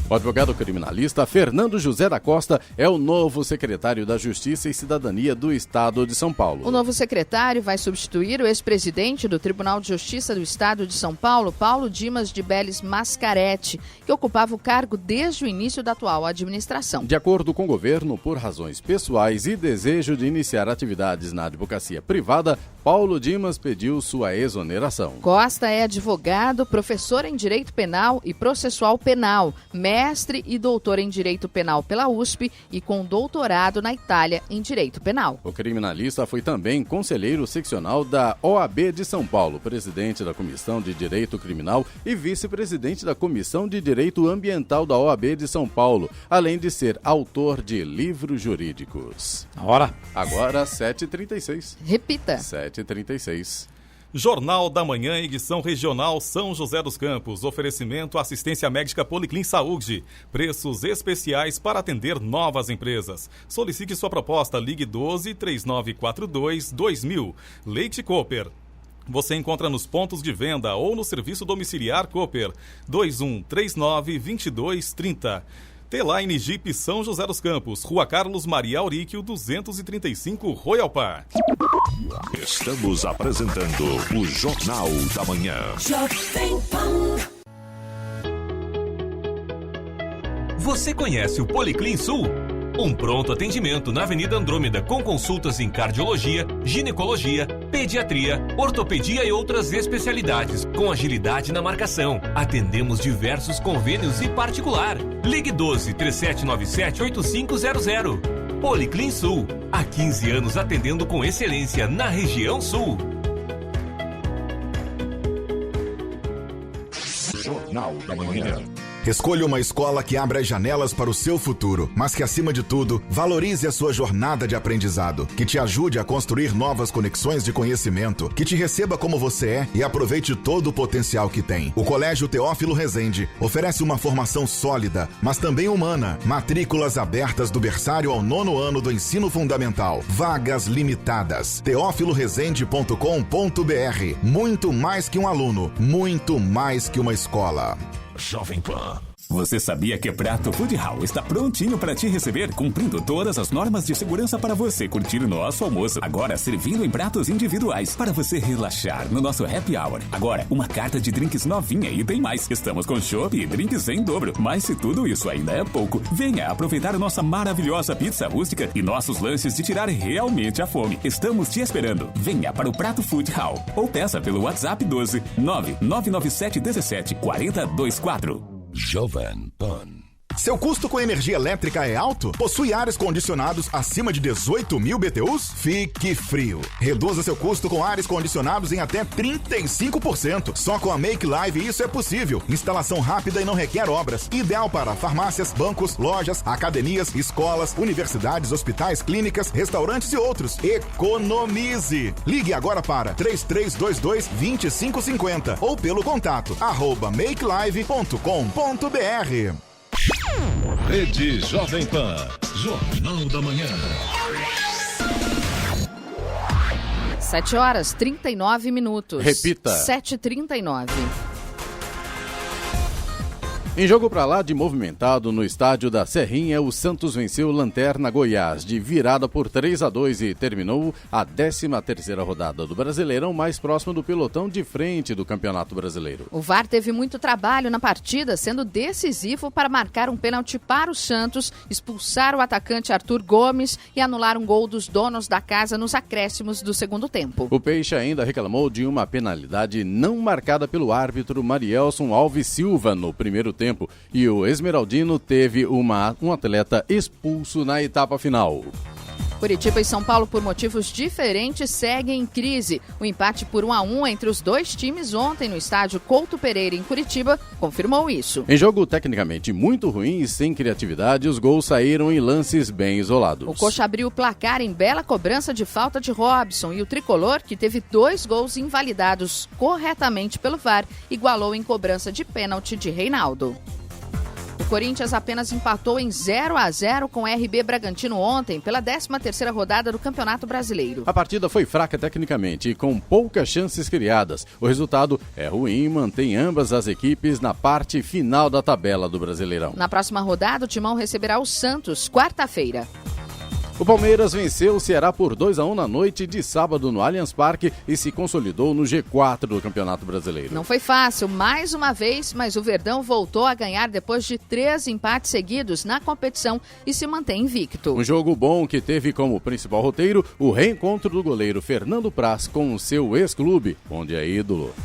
O advogado criminalista Fernando José da Costa é o novo secretário da Justiça e Cidadania do Estado de São Paulo. O novo secretário vai substituir o ex-presidente do Tribunal de Justiça do Estado de São Paulo, Paulo Dimas de Bellis Mascaretti, que ocupava o cargo desde o início da atual administração. De acordo com o governo, por razões pessoais e desejo de iniciar atividades na advocacia privada, Paulo Dimas pediu sua exoneração. Costa é advogado, professor em Direito Penal e Processual Penal, mestre e doutor em Direito Penal pela USP e com doutorado na Itália em Direito Penal. O criminalista foi também conselheiro seccional da OAB de São Paulo, presidente da Comissão de Direito Criminal e vice-presidente da Comissão de Direito Ambiental da OAB de São Paulo, além de ser autor de livros jurídicos. Agora 7h36. Repita. 7h36. Jornal da Manhã, edição regional São José dos Campos. Oferecimento assistência médica Policlin Saúde. Preços especiais para atender novas empresas. Solicite sua proposta. Ligue 12-3942-2000. Leite Cooper. Você encontra nos pontos de venda ou no serviço domiciliar Cooper. 2139-2230. T-Line Jeep São José dos Campos, Rua Carlos Maria Auríquio, 235, Royal Park. Estamos apresentando o Jornal da Manhã. Você conhece o Policlin Sul? Um pronto atendimento na Avenida Andrômeda com consultas em cardiologia, ginecologia, pediatria, ortopedia e outras especialidades, com agilidade na marcação. Atendemos diversos convênios e particular. Ligue 12-3797-8500. Policlin Sul, há 15 anos atendendo com excelência na região sul. Jornal da Manhã. Escolha uma escola que abra as janelas para o seu futuro, mas que, acima de tudo, valorize a sua jornada de aprendizado, que te ajude a construir novas conexões de conhecimento, que te receba como você é e aproveite todo o potencial que tem. O Colégio Teófilo Rezende oferece uma formação sólida, mas também humana. Matrículas abertas do berçário ao 9º ano do ensino fundamental. Vagas limitadas. teofilorezende.com.br. Muito mais que um aluno, muito mais que uma escola. Jovem Pan. Você sabia que Prato Food Hall está prontinho para te receber, cumprindo todas as normas de segurança para você curtir nosso almoço. Agora servindo em pratos individuais, para você relaxar no nosso happy hour. Agora, uma carta de drinks novinha e tem mais. Estamos com chopp e drinks em dobro. Mas se tudo isso ainda é pouco, venha aproveitar nossa maravilhosa pizza rústica e nossos lanches de tirar realmente a fome. Estamos te esperando. Venha para o Prato Food Hall ou peça pelo WhatsApp 12 99997 17 4024. Jovem Pan. Seu custo com energia elétrica é alto? Possui ares condicionados acima de 18.000 BTUs? Fique frio. Reduza seu custo com ares condicionados em até 35%. Só com a Make Live isso é possível. Instalação rápida e não requer obras. Ideal para farmácias, bancos, lojas, academias, escolas, universidades, hospitais, clínicas, restaurantes e outros. Economize! Ligue agora para 3322-2550 ou pelo contato @makelive.com.br. Rede Jovem Pan, Jornal da Manhã. 7h39. Repita. 7h39. Em jogo pra lá de movimentado no estádio da Serrinha, o Santos venceu Lanterna Goiás de virada por 3-2 e terminou a 13ª rodada do Brasileirão mais próximo do pelotão de frente do Campeonato Brasileiro. O VAR teve muito trabalho na partida, sendo decisivo para marcar um pênalti para o Santos, expulsar o atacante Arthur Gomes e anular um gol dos donos da casa nos acréscimos do segundo tempo. O Peixe ainda reclamou de uma penalidade não marcada pelo árbitro Marielson Alves Silva no primeiro tempo e o Esmeraldino teve um atleta expulso na etapa final. Curitiba e São Paulo, por motivos diferentes, seguem em crise. O empate por 1-1 entre os dois times ontem no estádio Couto Pereira, em Curitiba, confirmou isso. Em jogo tecnicamente muito ruim e sem criatividade, os gols saíram em lances bem isolados. O Coxa abriu o placar em bela cobrança de falta de Robson e o tricolor, que teve 2 gols invalidados corretamente pelo VAR, igualou em cobrança de pênalti de Reinaldo. O Corinthians apenas empatou em 0-0 com o RB Bragantino ontem, pela 13ª rodada do Campeonato Brasileiro. A partida foi fraca tecnicamente e com poucas chances criadas. O resultado é ruim e mantém ambas as equipes na parte final da tabela do Brasileirão. Na próxima rodada, o Timão receberá o Santos, quarta-feira. O Palmeiras venceu o Ceará por 2-1 na noite de sábado no Allianz Parque e se consolidou no G4 do Campeonato Brasileiro. Não foi fácil, mais uma vez, mas o Verdão voltou a ganhar depois de 3 empates seguidos na competição e se mantém invicto. Um jogo bom que teve como principal roteiro o reencontro do goleiro Fernando Praz com o seu ex-clube, onde é ídolo.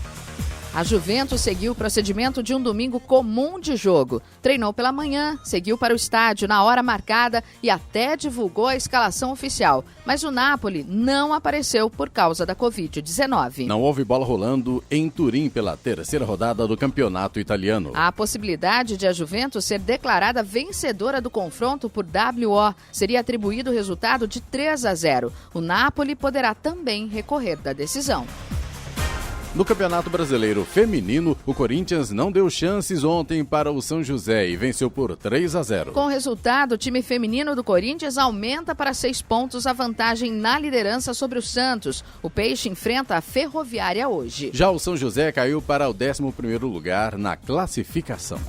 A Juventus seguiu o procedimento de um domingo comum de jogo. Treinou pela manhã, seguiu para o estádio na hora marcada e até divulgou a escalação oficial. Mas o Napoli não apareceu por causa da Covid-19. Não houve bola rolando em Turim pela 3ª rodada do campeonato italiano. Há a possibilidade de a Juventus ser declarada vencedora do confronto por WO. Seria atribuído o resultado de 3-0. O Napoli poderá também recorrer da decisão. No Campeonato Brasileiro Feminino, o Corinthians não deu chances ontem para o São José e venceu por 3-0. Com o resultado, o time feminino do Corinthians aumenta para 6 pontos a vantagem na liderança sobre o Santos. O Peixe enfrenta a Ferroviária hoje. Já o São José caiu para o 11º lugar na classificação.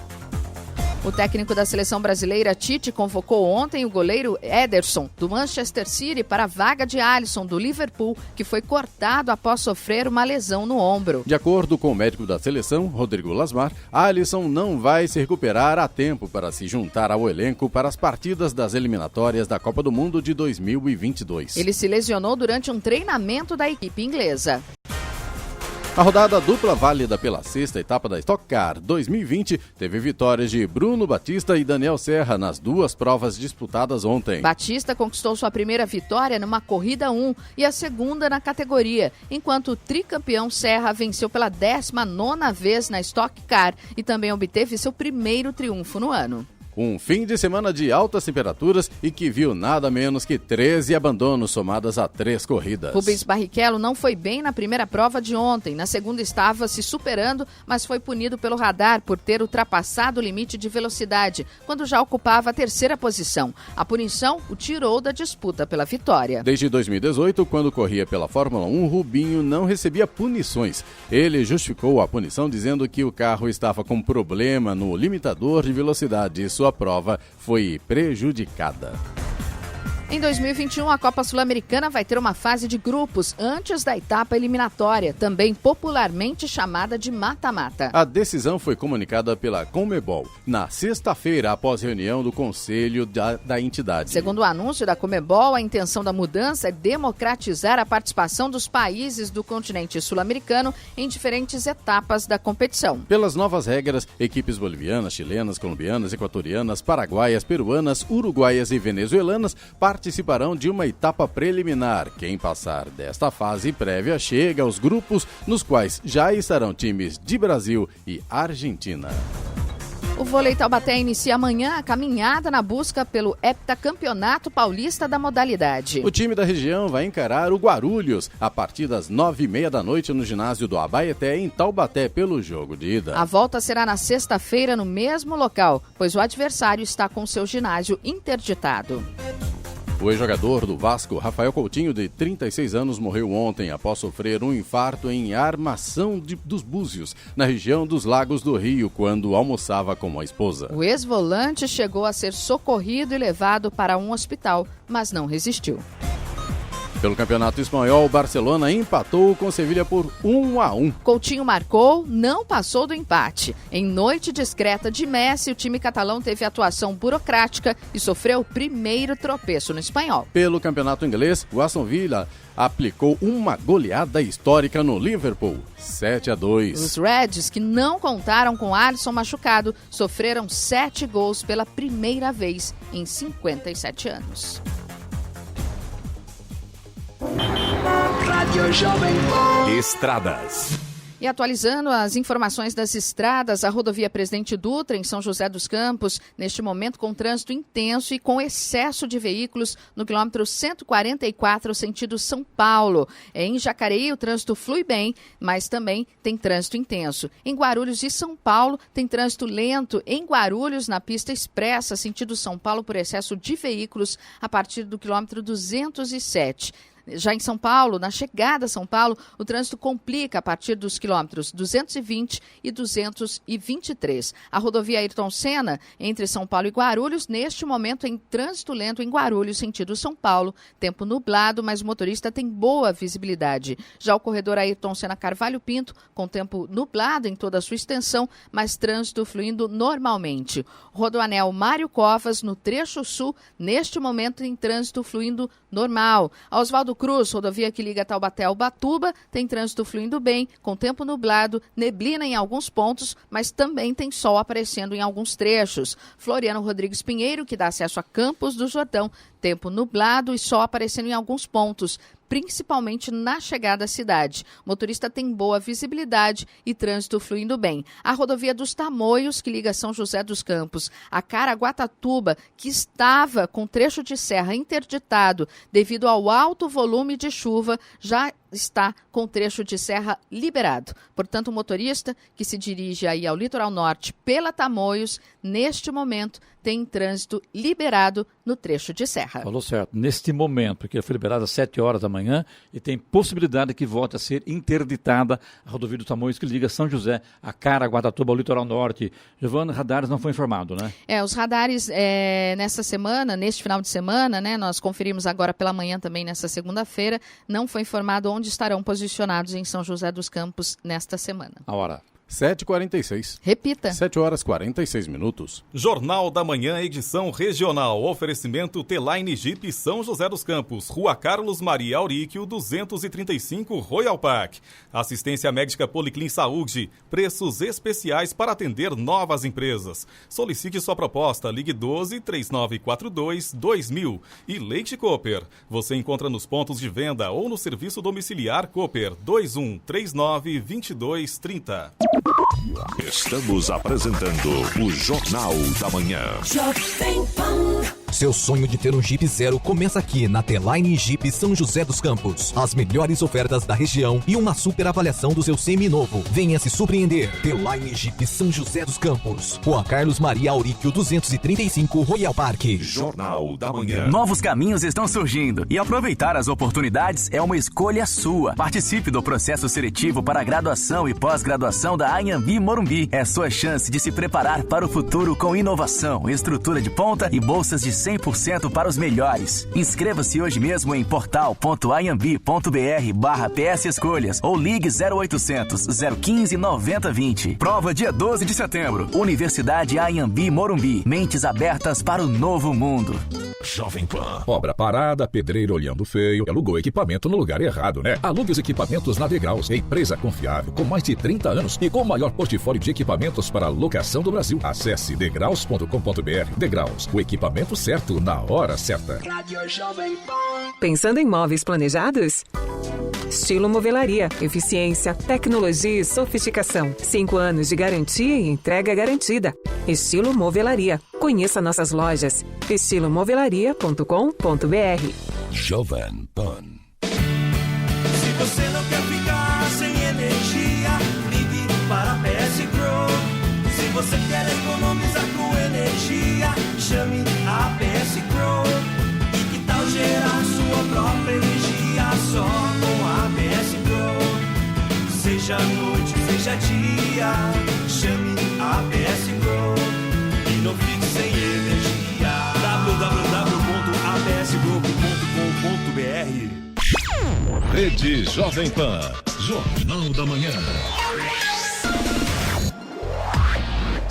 O técnico da seleção brasileira, Tite, convocou ontem o goleiro Ederson, do Manchester City, para a vaga de Alisson, do Liverpool, que foi cortado após sofrer uma lesão no ombro. De acordo com o médico da seleção, Rodrigo Lasmar, Alisson não vai se recuperar a tempo para se juntar ao elenco para as partidas das eliminatórias da Copa do Mundo de 2022. Ele se lesionou durante um treinamento da equipe inglesa. A rodada dupla válida pela 6ª etapa da Stock Car 2020 teve vitórias de Bruno Batista e Daniel Serra nas 2 provas disputadas ontem. Batista conquistou sua primeira vitória numa corrida 1 e a segunda na categoria, enquanto o tricampeão Serra venceu pela 19ª vez na Stock Car e também obteve seu primeiro triunfo no ano. Um fim de semana de altas temperaturas e que viu nada menos que 13 abandonos somadas a 3 corridas. Rubens Barrichello não foi bem na primeira prova de ontem. Na segunda estava se superando, mas foi punido pelo radar por ter ultrapassado o limite de velocidade, quando já ocupava a 3ª posição. A punição o tirou da disputa pela vitória. Desde 2018, quando corria pela Fórmula 1, Rubinho não recebia punições. Ele justificou a punição dizendo que o carro estava com problema no limitador de velocidade e sua prova foi prejudicada. Em 2021, a Copa Sul-Americana vai ter uma fase de grupos antes da etapa eliminatória, também popularmente chamada de mata-mata. A decisão foi comunicada pela Conmebol na sexta-feira, após reunião do Conselho da entidade. Segundo o anúncio da Conmebol, a intenção da mudança é democratizar a participação dos países do continente sul-americano em diferentes etapas da competição. Pelas novas regras, equipes bolivianas, chilenas, colombianas, equatorianas, paraguaias, peruanas, uruguaias e venezuelanas participarão de uma etapa preliminar. Quem passar desta fase prévia chega aos grupos nos quais já estarão times de Brasil e Argentina. O vôlei Taubaté inicia amanhã a caminhada na busca pelo heptacampeonato paulista da modalidade. O time da região vai encarar o Guarulhos a partir das 9h30 da noite no ginásio do Abaeté, em Taubaté, pelo jogo de ida. A volta será na sexta-feira no mesmo local, pois o adversário está com seu ginásio interditado. O ex-jogador do Vasco, Rafael Coutinho, de 36 anos, morreu ontem após sofrer um infarto em Armação dos Búzios, na região dos Lagos do Rio, quando almoçava com a esposa. O ex-volante chegou a ser socorrido e levado para um hospital, mas não resistiu. Pelo Campeonato Espanhol, o Barcelona empatou com Sevilha por 1-1. Coutinho marcou, não passou do empate. Em noite discreta de Messi, o time catalão teve atuação burocrática e sofreu o primeiro tropeço no Espanhol. Pelo Campeonato Inglês, o Aston Villa aplicou uma goleada histórica no Liverpool, 7-2. Os Reds, que não contaram com Alisson machucado, sofreram 7 gols pela primeira vez em 57 anos. Estradas. E E atualizando as informações das estradas, a rodovia Presidente Dutra, em São José dos Campos, neste momento com trânsito intenso e com excesso de veículos no quilômetro 144, sentido São Paulo. Em Jacareí, o trânsito flui bem, mas também tem trânsito intenso. Em Guarulhos e São Paulo, tem trânsito lento. Em Guarulhos, na pista expressa, sentido São Paulo, por excesso de veículos a partir do quilômetro 207. Já em São Paulo, na chegada a São Paulo, o trânsito complica a partir dos quilômetros 220 e 223. A rodovia Ayrton Senna, entre São Paulo e Guarulhos, neste momento em trânsito lento em Guarulhos, sentido São Paulo. Tempo nublado, mas o motorista tem boa visibilidade. Já o corredor Ayrton Senna Carvalho Pinto, com tempo nublado em toda a sua extensão, mas trânsito fluindo normalmente. Rodoanel Mário Covas, no trecho sul, neste momento em trânsito fluindo normal. Oswaldo Cruz, rodovia que liga Taubaté ao Batuba, tem trânsito fluindo bem, com tempo nublado, neblina em alguns pontos, mas também tem sol aparecendo em alguns trechos. Floriano Rodrigues Pinheiro, que dá acesso a Campos do Jordão, tempo nublado e sol aparecendo em alguns pontos, principalmente na chegada à cidade. O motorista tem boa visibilidade e trânsito fluindo bem. A rodovia dos Tamoios, que liga São José dos Campos a Caraguatatuba, que estava com trecho de serra interditado devido ao alto volume de chuva, já está com trecho de serra liberado. Portanto, o motorista que se dirige aí ao litoral norte pela Tamoios, neste momento, tem trânsito liberado no trecho de serra. Falou certo. Neste momento, porque foi liberado às 7 horas da manhã e tem possibilidade que volte a ser interditada a rodovia dos Tamoios que liga São José a Caraguatatuba ao litoral norte. Giovana, radares não foi informado, né? Os radares nessa semana, neste final de semana, né, nós conferimos agora pela manhã também nessa segunda-feira, não foi informado onde estarão posicionados em São José dos Campos nesta semana. A hora 7h46. Repita. 7 horas 46 minutos. Jornal da Manhã, edição regional. Oferecimento T-Line Jeep São José dos Campos. Rua Carlos Maria Auríquio, 235, Royal Park. Assistência médica Policlin Saúde. Preços especiais para atender novas empresas. Solicite sua proposta. Ligue 12-3942-2000. E Leite Cooper. Você encontra nos pontos de venda ou no serviço domiciliar Cooper 2139-2230. Estamos apresentando o Jornal da Manhã. Seu sonho de ter um Jeep Zero começa aqui na T-Line Jeep São José dos Campos. As melhores ofertas da região e uma super avaliação do seu seminovo. Venha se surpreender. T-Line Jeep São José dos Campos. Rua Carlos Maria Auríquio 235, Royal Park. Jornal da Manhã. Novos caminhos estão surgindo e aproveitar as oportunidades é uma escolha sua. Participe do processo seletivo para graduação e pós-graduação da Anhembi Morumbi. É sua chance de se preparar para o futuro com inovação, estrutura de ponta e bolsas de 100% para os melhores. Inscreva-se hoje mesmo em portal.anhembi.br/PS Escolhas ou ligue 0800 015 9020. Prova dia 12 de setembro. Universidade Anhembi Morumbi. Mentes abertas para o novo mundo. Jovem Pan. Obra parada, pedreiro olhando feio. Alugou equipamento no lugar errado, né? Alugue os equipamentos na Degraus. Empresa confiável, com mais de 30 anos e com o maior portfólio de equipamentos para locação do Brasil. Acesse degraus.com.br. Degraus, o equipamento certo na hora certa. Pensando em móveis planejados? Estilo Movelaria. Eficiência, tecnologia e sofisticação. 5 anos de garantia e entrega garantida. Estilo Movelaria. Conheça nossas lojas. estilomovelaria.com.br. Jovem Pan. Se você não quer ficar sem energia, ligue para a PS Grow. Se você quer economizar com energia, chame a PS Grow. E que tal gerar sua própria energia só com a PS Grow? Seja noite, seja dia, chame a PS Grow e não fique sem energia. www.apsgroup.com.br. Rede Jovem Pan. Jornal da Manhã.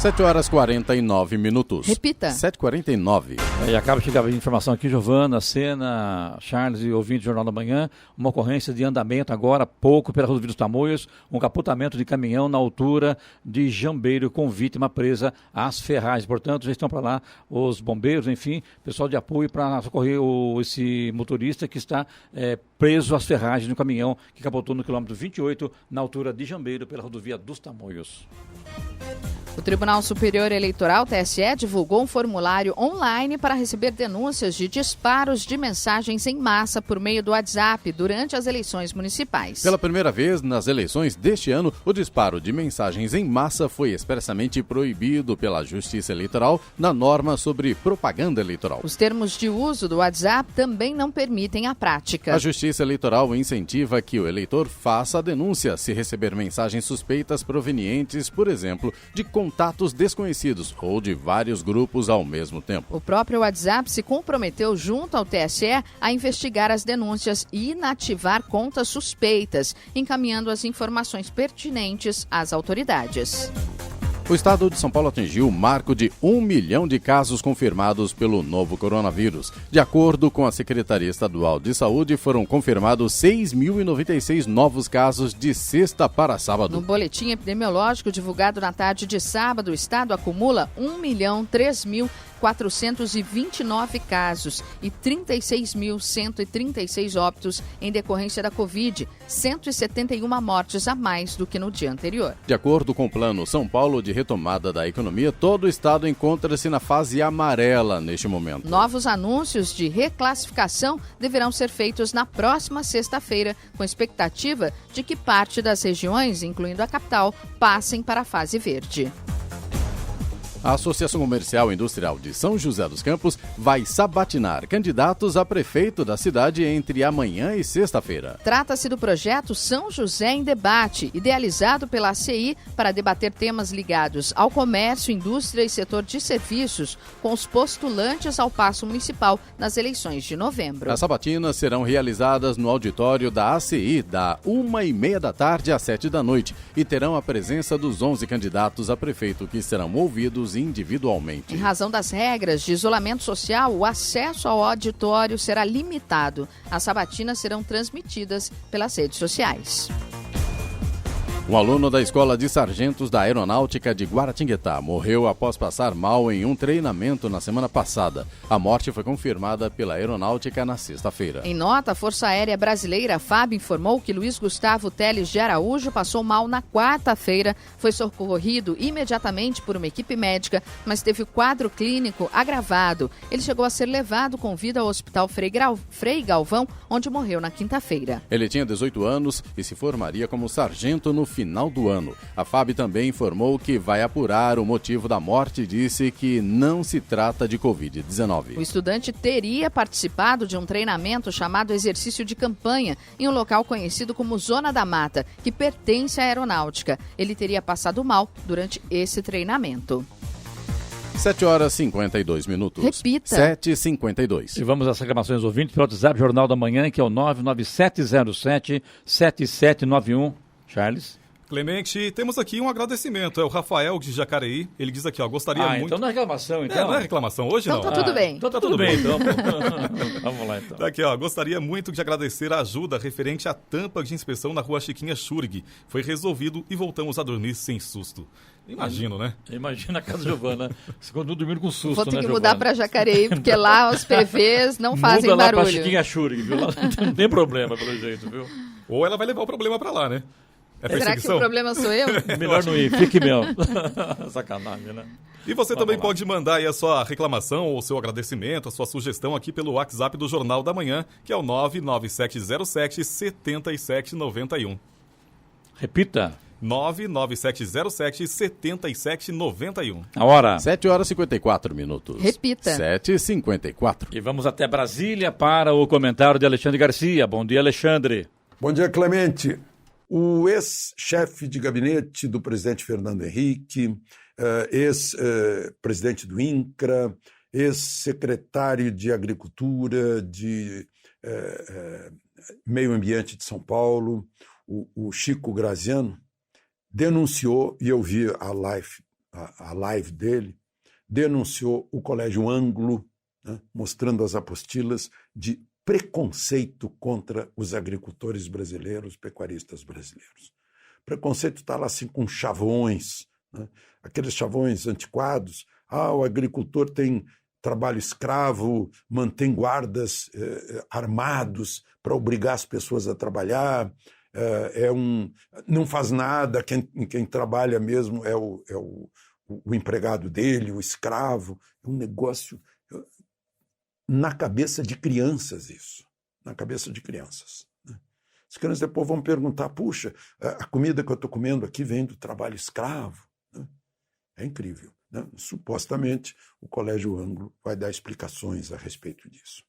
7h49. Repita. 7h49. E acaba de chegar a informação aqui, Giovana, Sena, Charles e ouvinte do Jornal da Manhã, uma ocorrência de andamento agora há pouco pela rodovia dos Tamoios, um capotamento de caminhão na altura de Jambeiro com vítima presa às ferragens. Portanto, já estão para lá os bombeiros, enfim, pessoal de apoio para socorrer esse motorista que está preso às ferragens no caminhão que capotou no quilômetro 28 na altura de Jambeiro pela rodovia dos Tamoios. O Tribunal Superior Eleitoral, TSE, divulgou um formulário online para receber denúncias de disparos de mensagens em massa por meio do WhatsApp durante as eleições municipais. Pela primeira vez nas eleições deste ano, o disparo de mensagens em massa foi expressamente proibido pela Justiça Eleitoral na norma sobre propaganda eleitoral. Os termos de uso do WhatsApp também não permitem a prática. A Justiça Eleitoral incentiva que o eleitor faça a denúncia se receber mensagens suspeitas provenientes, por exemplo, de contatos desconhecidos ou de vários grupos ao mesmo tempo. O próprio WhatsApp se comprometeu junto ao TSE a investigar as denúncias e inativar contas suspeitas, encaminhando as informações pertinentes às autoridades. O estado de São Paulo atingiu o marco de 1 milhão de casos confirmados pelo novo coronavírus. De acordo com a Secretaria Estadual de Saúde, foram confirmados 6.096 novos casos de sexta para sábado. No boletim epidemiológico divulgado na tarde de sábado, o estado acumula 1.003.429 casos e 36.136 óbitos em decorrência da Covid, 171 mortes a mais do que no dia anterior. De acordo com o Plano São Paulo de retomada da economia, todo o estado encontra-se na fase amarela neste momento. Novos anúncios de reclassificação deverão ser feitos na próxima sexta-feira, com expectativa de que parte das regiões, incluindo a capital, passem para a fase verde. A Associação Comercial e Industrial de São José dos Campos vai sabatinar candidatos a prefeito da cidade entre amanhã e sexta-feira. Trata-se do projeto São José em Debate, idealizado pela ACI para debater temas ligados ao comércio, indústria e setor de serviços, com os postulantes ao Paço Municipal nas eleições de novembro. As sabatinas serão realizadas no auditório da ACI, da 1h30 da tarde às 7 da noite, e terão a presença dos 11 candidatos a prefeito que serão ouvidos individualmente. Em razão das regras de isolamento social, o acesso ao auditório será limitado. As sabatinas serão transmitidas pelas redes sociais. Um aluno da Escola de Sargentos da Aeronáutica de Guaratinguetá morreu após passar mal em um treinamento na semana passada. A morte foi confirmada pela Aeronáutica na sexta-feira. Em nota, a Força Aérea Brasileira, FAB, informou que Luiz Gustavo Teles de Araújo passou mal na quarta-feira, foi socorrido imediatamente por uma equipe médica, mas teve o quadro clínico agravado. Ele chegou a ser levado com vida ao Hospital Frei Galvão, onde morreu na quinta-feira. Ele tinha 18 anos e se formaria como sargento no final do ano. A FAB também informou que vai apurar o motivo da morte e disse que não se trata de Covid-19. O estudante teria participado de um treinamento chamado Exercício de Campanha em um local conhecido como Zona da Mata, que pertence à aeronáutica. Ele teria passado mal durante esse treinamento. 7h52. Repita. 7h52. E vamos às reclamações dos ouvintes pelo WhatsApp Jornal da Manhã, que é o 99707-7791. Charles? Clemente, temos aqui um agradecimento. É o Rafael de Jacareí. Ele diz aqui, ó, gostaria muito... então não é reclamação, então. Não é reclamação hoje, então não? Tá tudo bem. Então tá tudo bem, então. Vamos lá, então. Tá aqui, ó, gostaria muito de agradecer a ajuda referente à tampa de inspeção na rua Chiquinha Schurg. Foi resolvido e voltamos a dormir sem susto. Imagino, né? Imagina a casa da Giovana. Você continua dormindo com susto, Vou ter né, que mudar para Jacareí, porque lá os PVs não fazem Muda lá barulho. Pra Chiquinha Schurg, viu? Lá não tem problema, pelo jeito, viu? Ou ela vai levar o problema pra lá, né? Será que o problema sou eu? Melhor não ir, fique mesmo. Sacanagem, né? E você também pode mandar aí a sua reclamação ou o seu agradecimento, a sua sugestão aqui pelo WhatsApp do Jornal da Manhã, que é o 99707-7791. Repita. 99707-7791. A hora? 7h54. Repita. 7h54. E vamos até Brasília para o comentário de Alexandre Garcia. Bom dia, Alexandre. Bom dia, Clemente. O ex-chefe de gabinete do presidente Fernando Henrique, ex-presidente do INCRA, ex-secretário de Agricultura, de Meio Ambiente de São Paulo, o Chico Graziano, denunciou, e eu vi a live a live dele, denunciou o Colégio Anglo, né, mostrando as apostilas de preconceito contra os agricultores brasileiros, pecuaristas brasileiros. Preconceito está lá assim com chavões, né, aqueles chavões antiquados. O agricultor tem trabalho escravo, mantém guardas armados para obrigar as pessoas a trabalhar, não faz nada, quem trabalha mesmo é o empregado dele, o escravo. É um negócio na cabeça de crianças isso, na cabeça de crianças. Né? As crianças depois vão perguntar, puxa, a comida que eu estou comendo aqui vem do trabalho escravo. Né? É incrível. Né? Supostamente o Colégio Anglo vai dar explicações a respeito disso.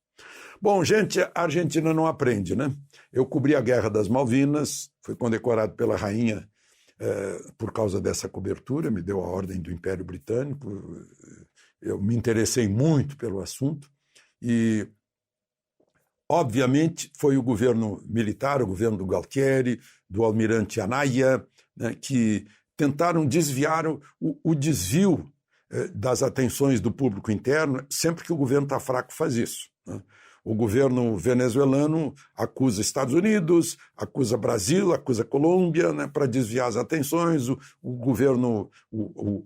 Bom, gente, a Argentina não aprende, né? Eu cobri a Guerra das Malvinas, fui condecorado pela rainha por causa dessa cobertura, me deu a ordem do Império Britânico, eu me interessei muito pelo assunto e, obviamente, foi o governo militar, o governo do Galtieri, do almirante Anaya, né, que tentaram desviar o desvio das atenções do público interno. Sempre que o governo está fraco faz isso, né? O governo venezuelano acusa Estados Unidos, acusa Brasil, acusa Colômbia, né, para desviar as atenções. O governo,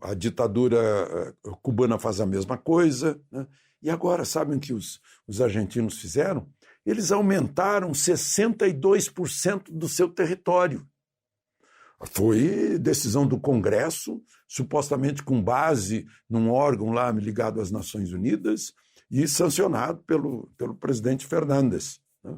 a ditadura cubana faz a mesma coisa. Né? E agora, sabem o que os argentinos fizeram? Eles aumentaram 62% do seu território. Foi decisão do Congresso, supostamente com base num órgão lá ligado às Nações Unidas, e sancionado pelo presidente Fernandes. Né?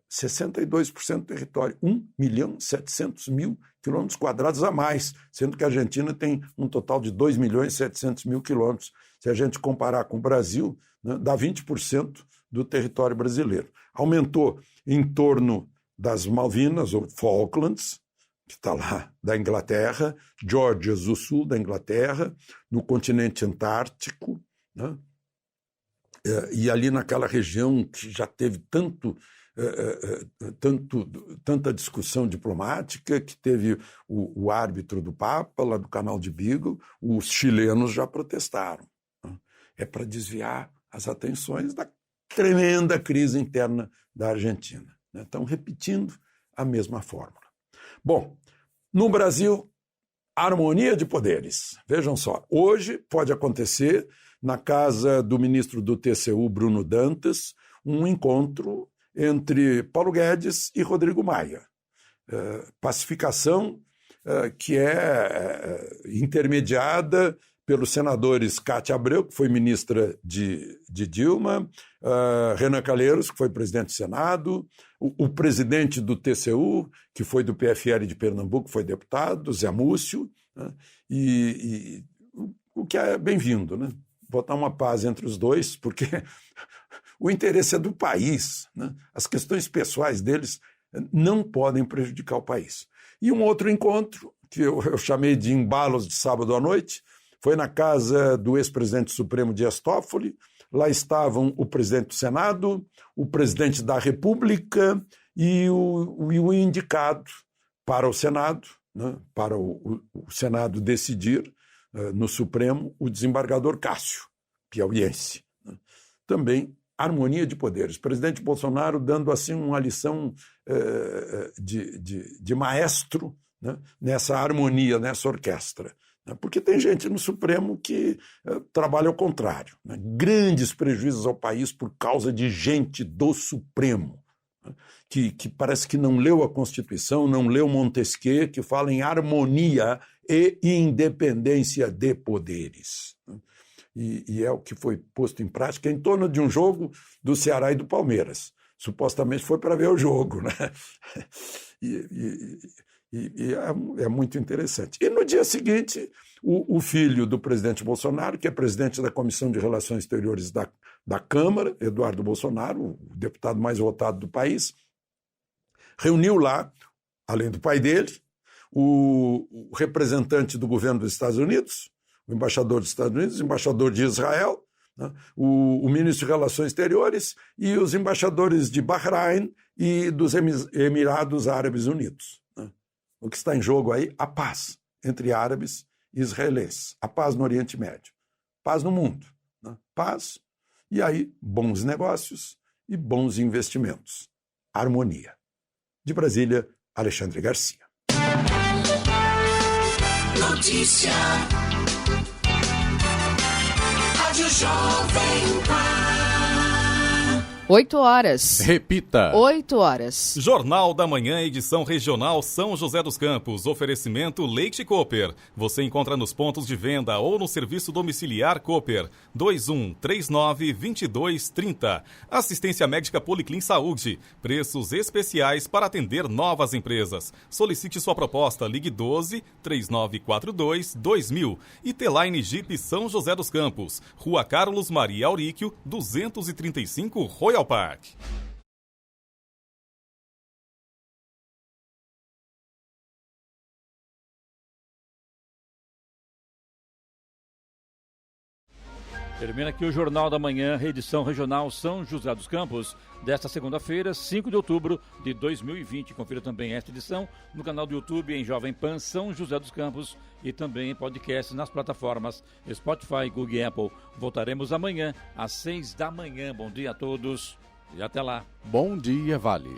62% do território, 1.700.000 quilômetros quadrados a mais, sendo que a Argentina tem um total de 2.700.000 quilômetros. Se a gente comparar com o Brasil, né, dá 20% do território brasileiro. Aumentou em torno das Malvinas, ou Falklands, que está lá da Inglaterra, Geórgia do Sul da Inglaterra, no continente antártico, né? E ali naquela região que já teve tanta discussão diplomática, que teve o árbitro do Papa, lá do canal de Beagle, os chilenos já protestaram. Né? É para desviar as atenções da tremenda crise interna da Argentina. Né? Estão repetindo a mesma fórmula. Bom, no Brasil, harmonia de poderes. Vejam só, hoje pode acontecer na casa do ministro do TCU, Bruno Dantas, um encontro entre Paulo Guedes e Rodrigo Maia. Pacificação que é intermediada pelos senadores Cátia Abreu, que foi ministra de Dilma, Renan Calheiros, que foi presidente do Senado, o presidente do TCU, que foi do PFL de Pernambuco, foi deputado, Zé Múcio, né? E o que é bem-vindo, né? Botar uma paz entre os dois, porque o interesse é do país, né? As questões pessoais deles não podem prejudicar o país. E um outro encontro, que eu chamei de embalos de sábado à noite, foi na casa do ex-presidente supremo Dias Toffoli. Lá estavam o presidente do Senado, o presidente da República e o indicado para o Senado, né? Para o Senado decidir no Supremo, o desembargador Cássio, piauiense. Né? Também harmonia de poderes. O presidente Bolsonaro dando assim uma lição de maestro, né? Nessa harmonia, nessa orquestra. Né? Porque tem gente no Supremo que trabalha ao contrário. Né? Grandes prejuízos ao país por causa de gente do Supremo, né? Que parece que não leu a Constituição, não leu Montesquieu, que fala em harmonia e independência de poderes. E é o que foi posto em prática em torno de um jogo do Ceará e do Palmeiras. Supostamente foi para ver o jogo, né? E é muito interessante. E no dia seguinte, o filho do presidente Bolsonaro, que é presidente da Comissão de Relações Exteriores da Câmara, Eduardo Bolsonaro, o deputado mais votado do país, reuniu lá, além do pai dele, o representante do governo dos Estados Unidos, o embaixador dos Estados Unidos, o embaixador de Israel, né, o ministro de Relações Exteriores e os embaixadores de Bahrein e dos Emirados Árabes Unidos. Né. O que está em jogo aí? A paz entre árabes israelense, a paz no Oriente Médio, paz no mundo, né? Paz, e aí bons negócios e bons investimentos. Harmonia. De Brasília, Alexandre Garcia. Notícia. Rádio Jovem Pan. 8 horas. Repita. 8 horas. Jornal da Manhã, edição regional São José dos Campos. Oferecimento Leite Cooper. Você encontra nos pontos de venda ou no serviço domiciliar Cooper. 2139-2230. Assistência médica Policlin Saúde. Preços especiais para atender novas empresas. Solicite sua proposta. Ligue 12-3942-2000. E T-Line Jeep São José dos Campos. Rua Carlos Maria Auríquio, 235 Royal Park. Termina aqui o Jornal da Manhã, reedição regional São José dos Campos, desta segunda-feira, 5 de outubro de 2020. Confira também esta edição no canal do YouTube em Jovem Pan São José dos Campos e também em podcast nas plataformas Spotify, Google e Apple. Voltaremos amanhã às 6 da manhã. Bom dia a todos e até lá. Bom dia, Vale.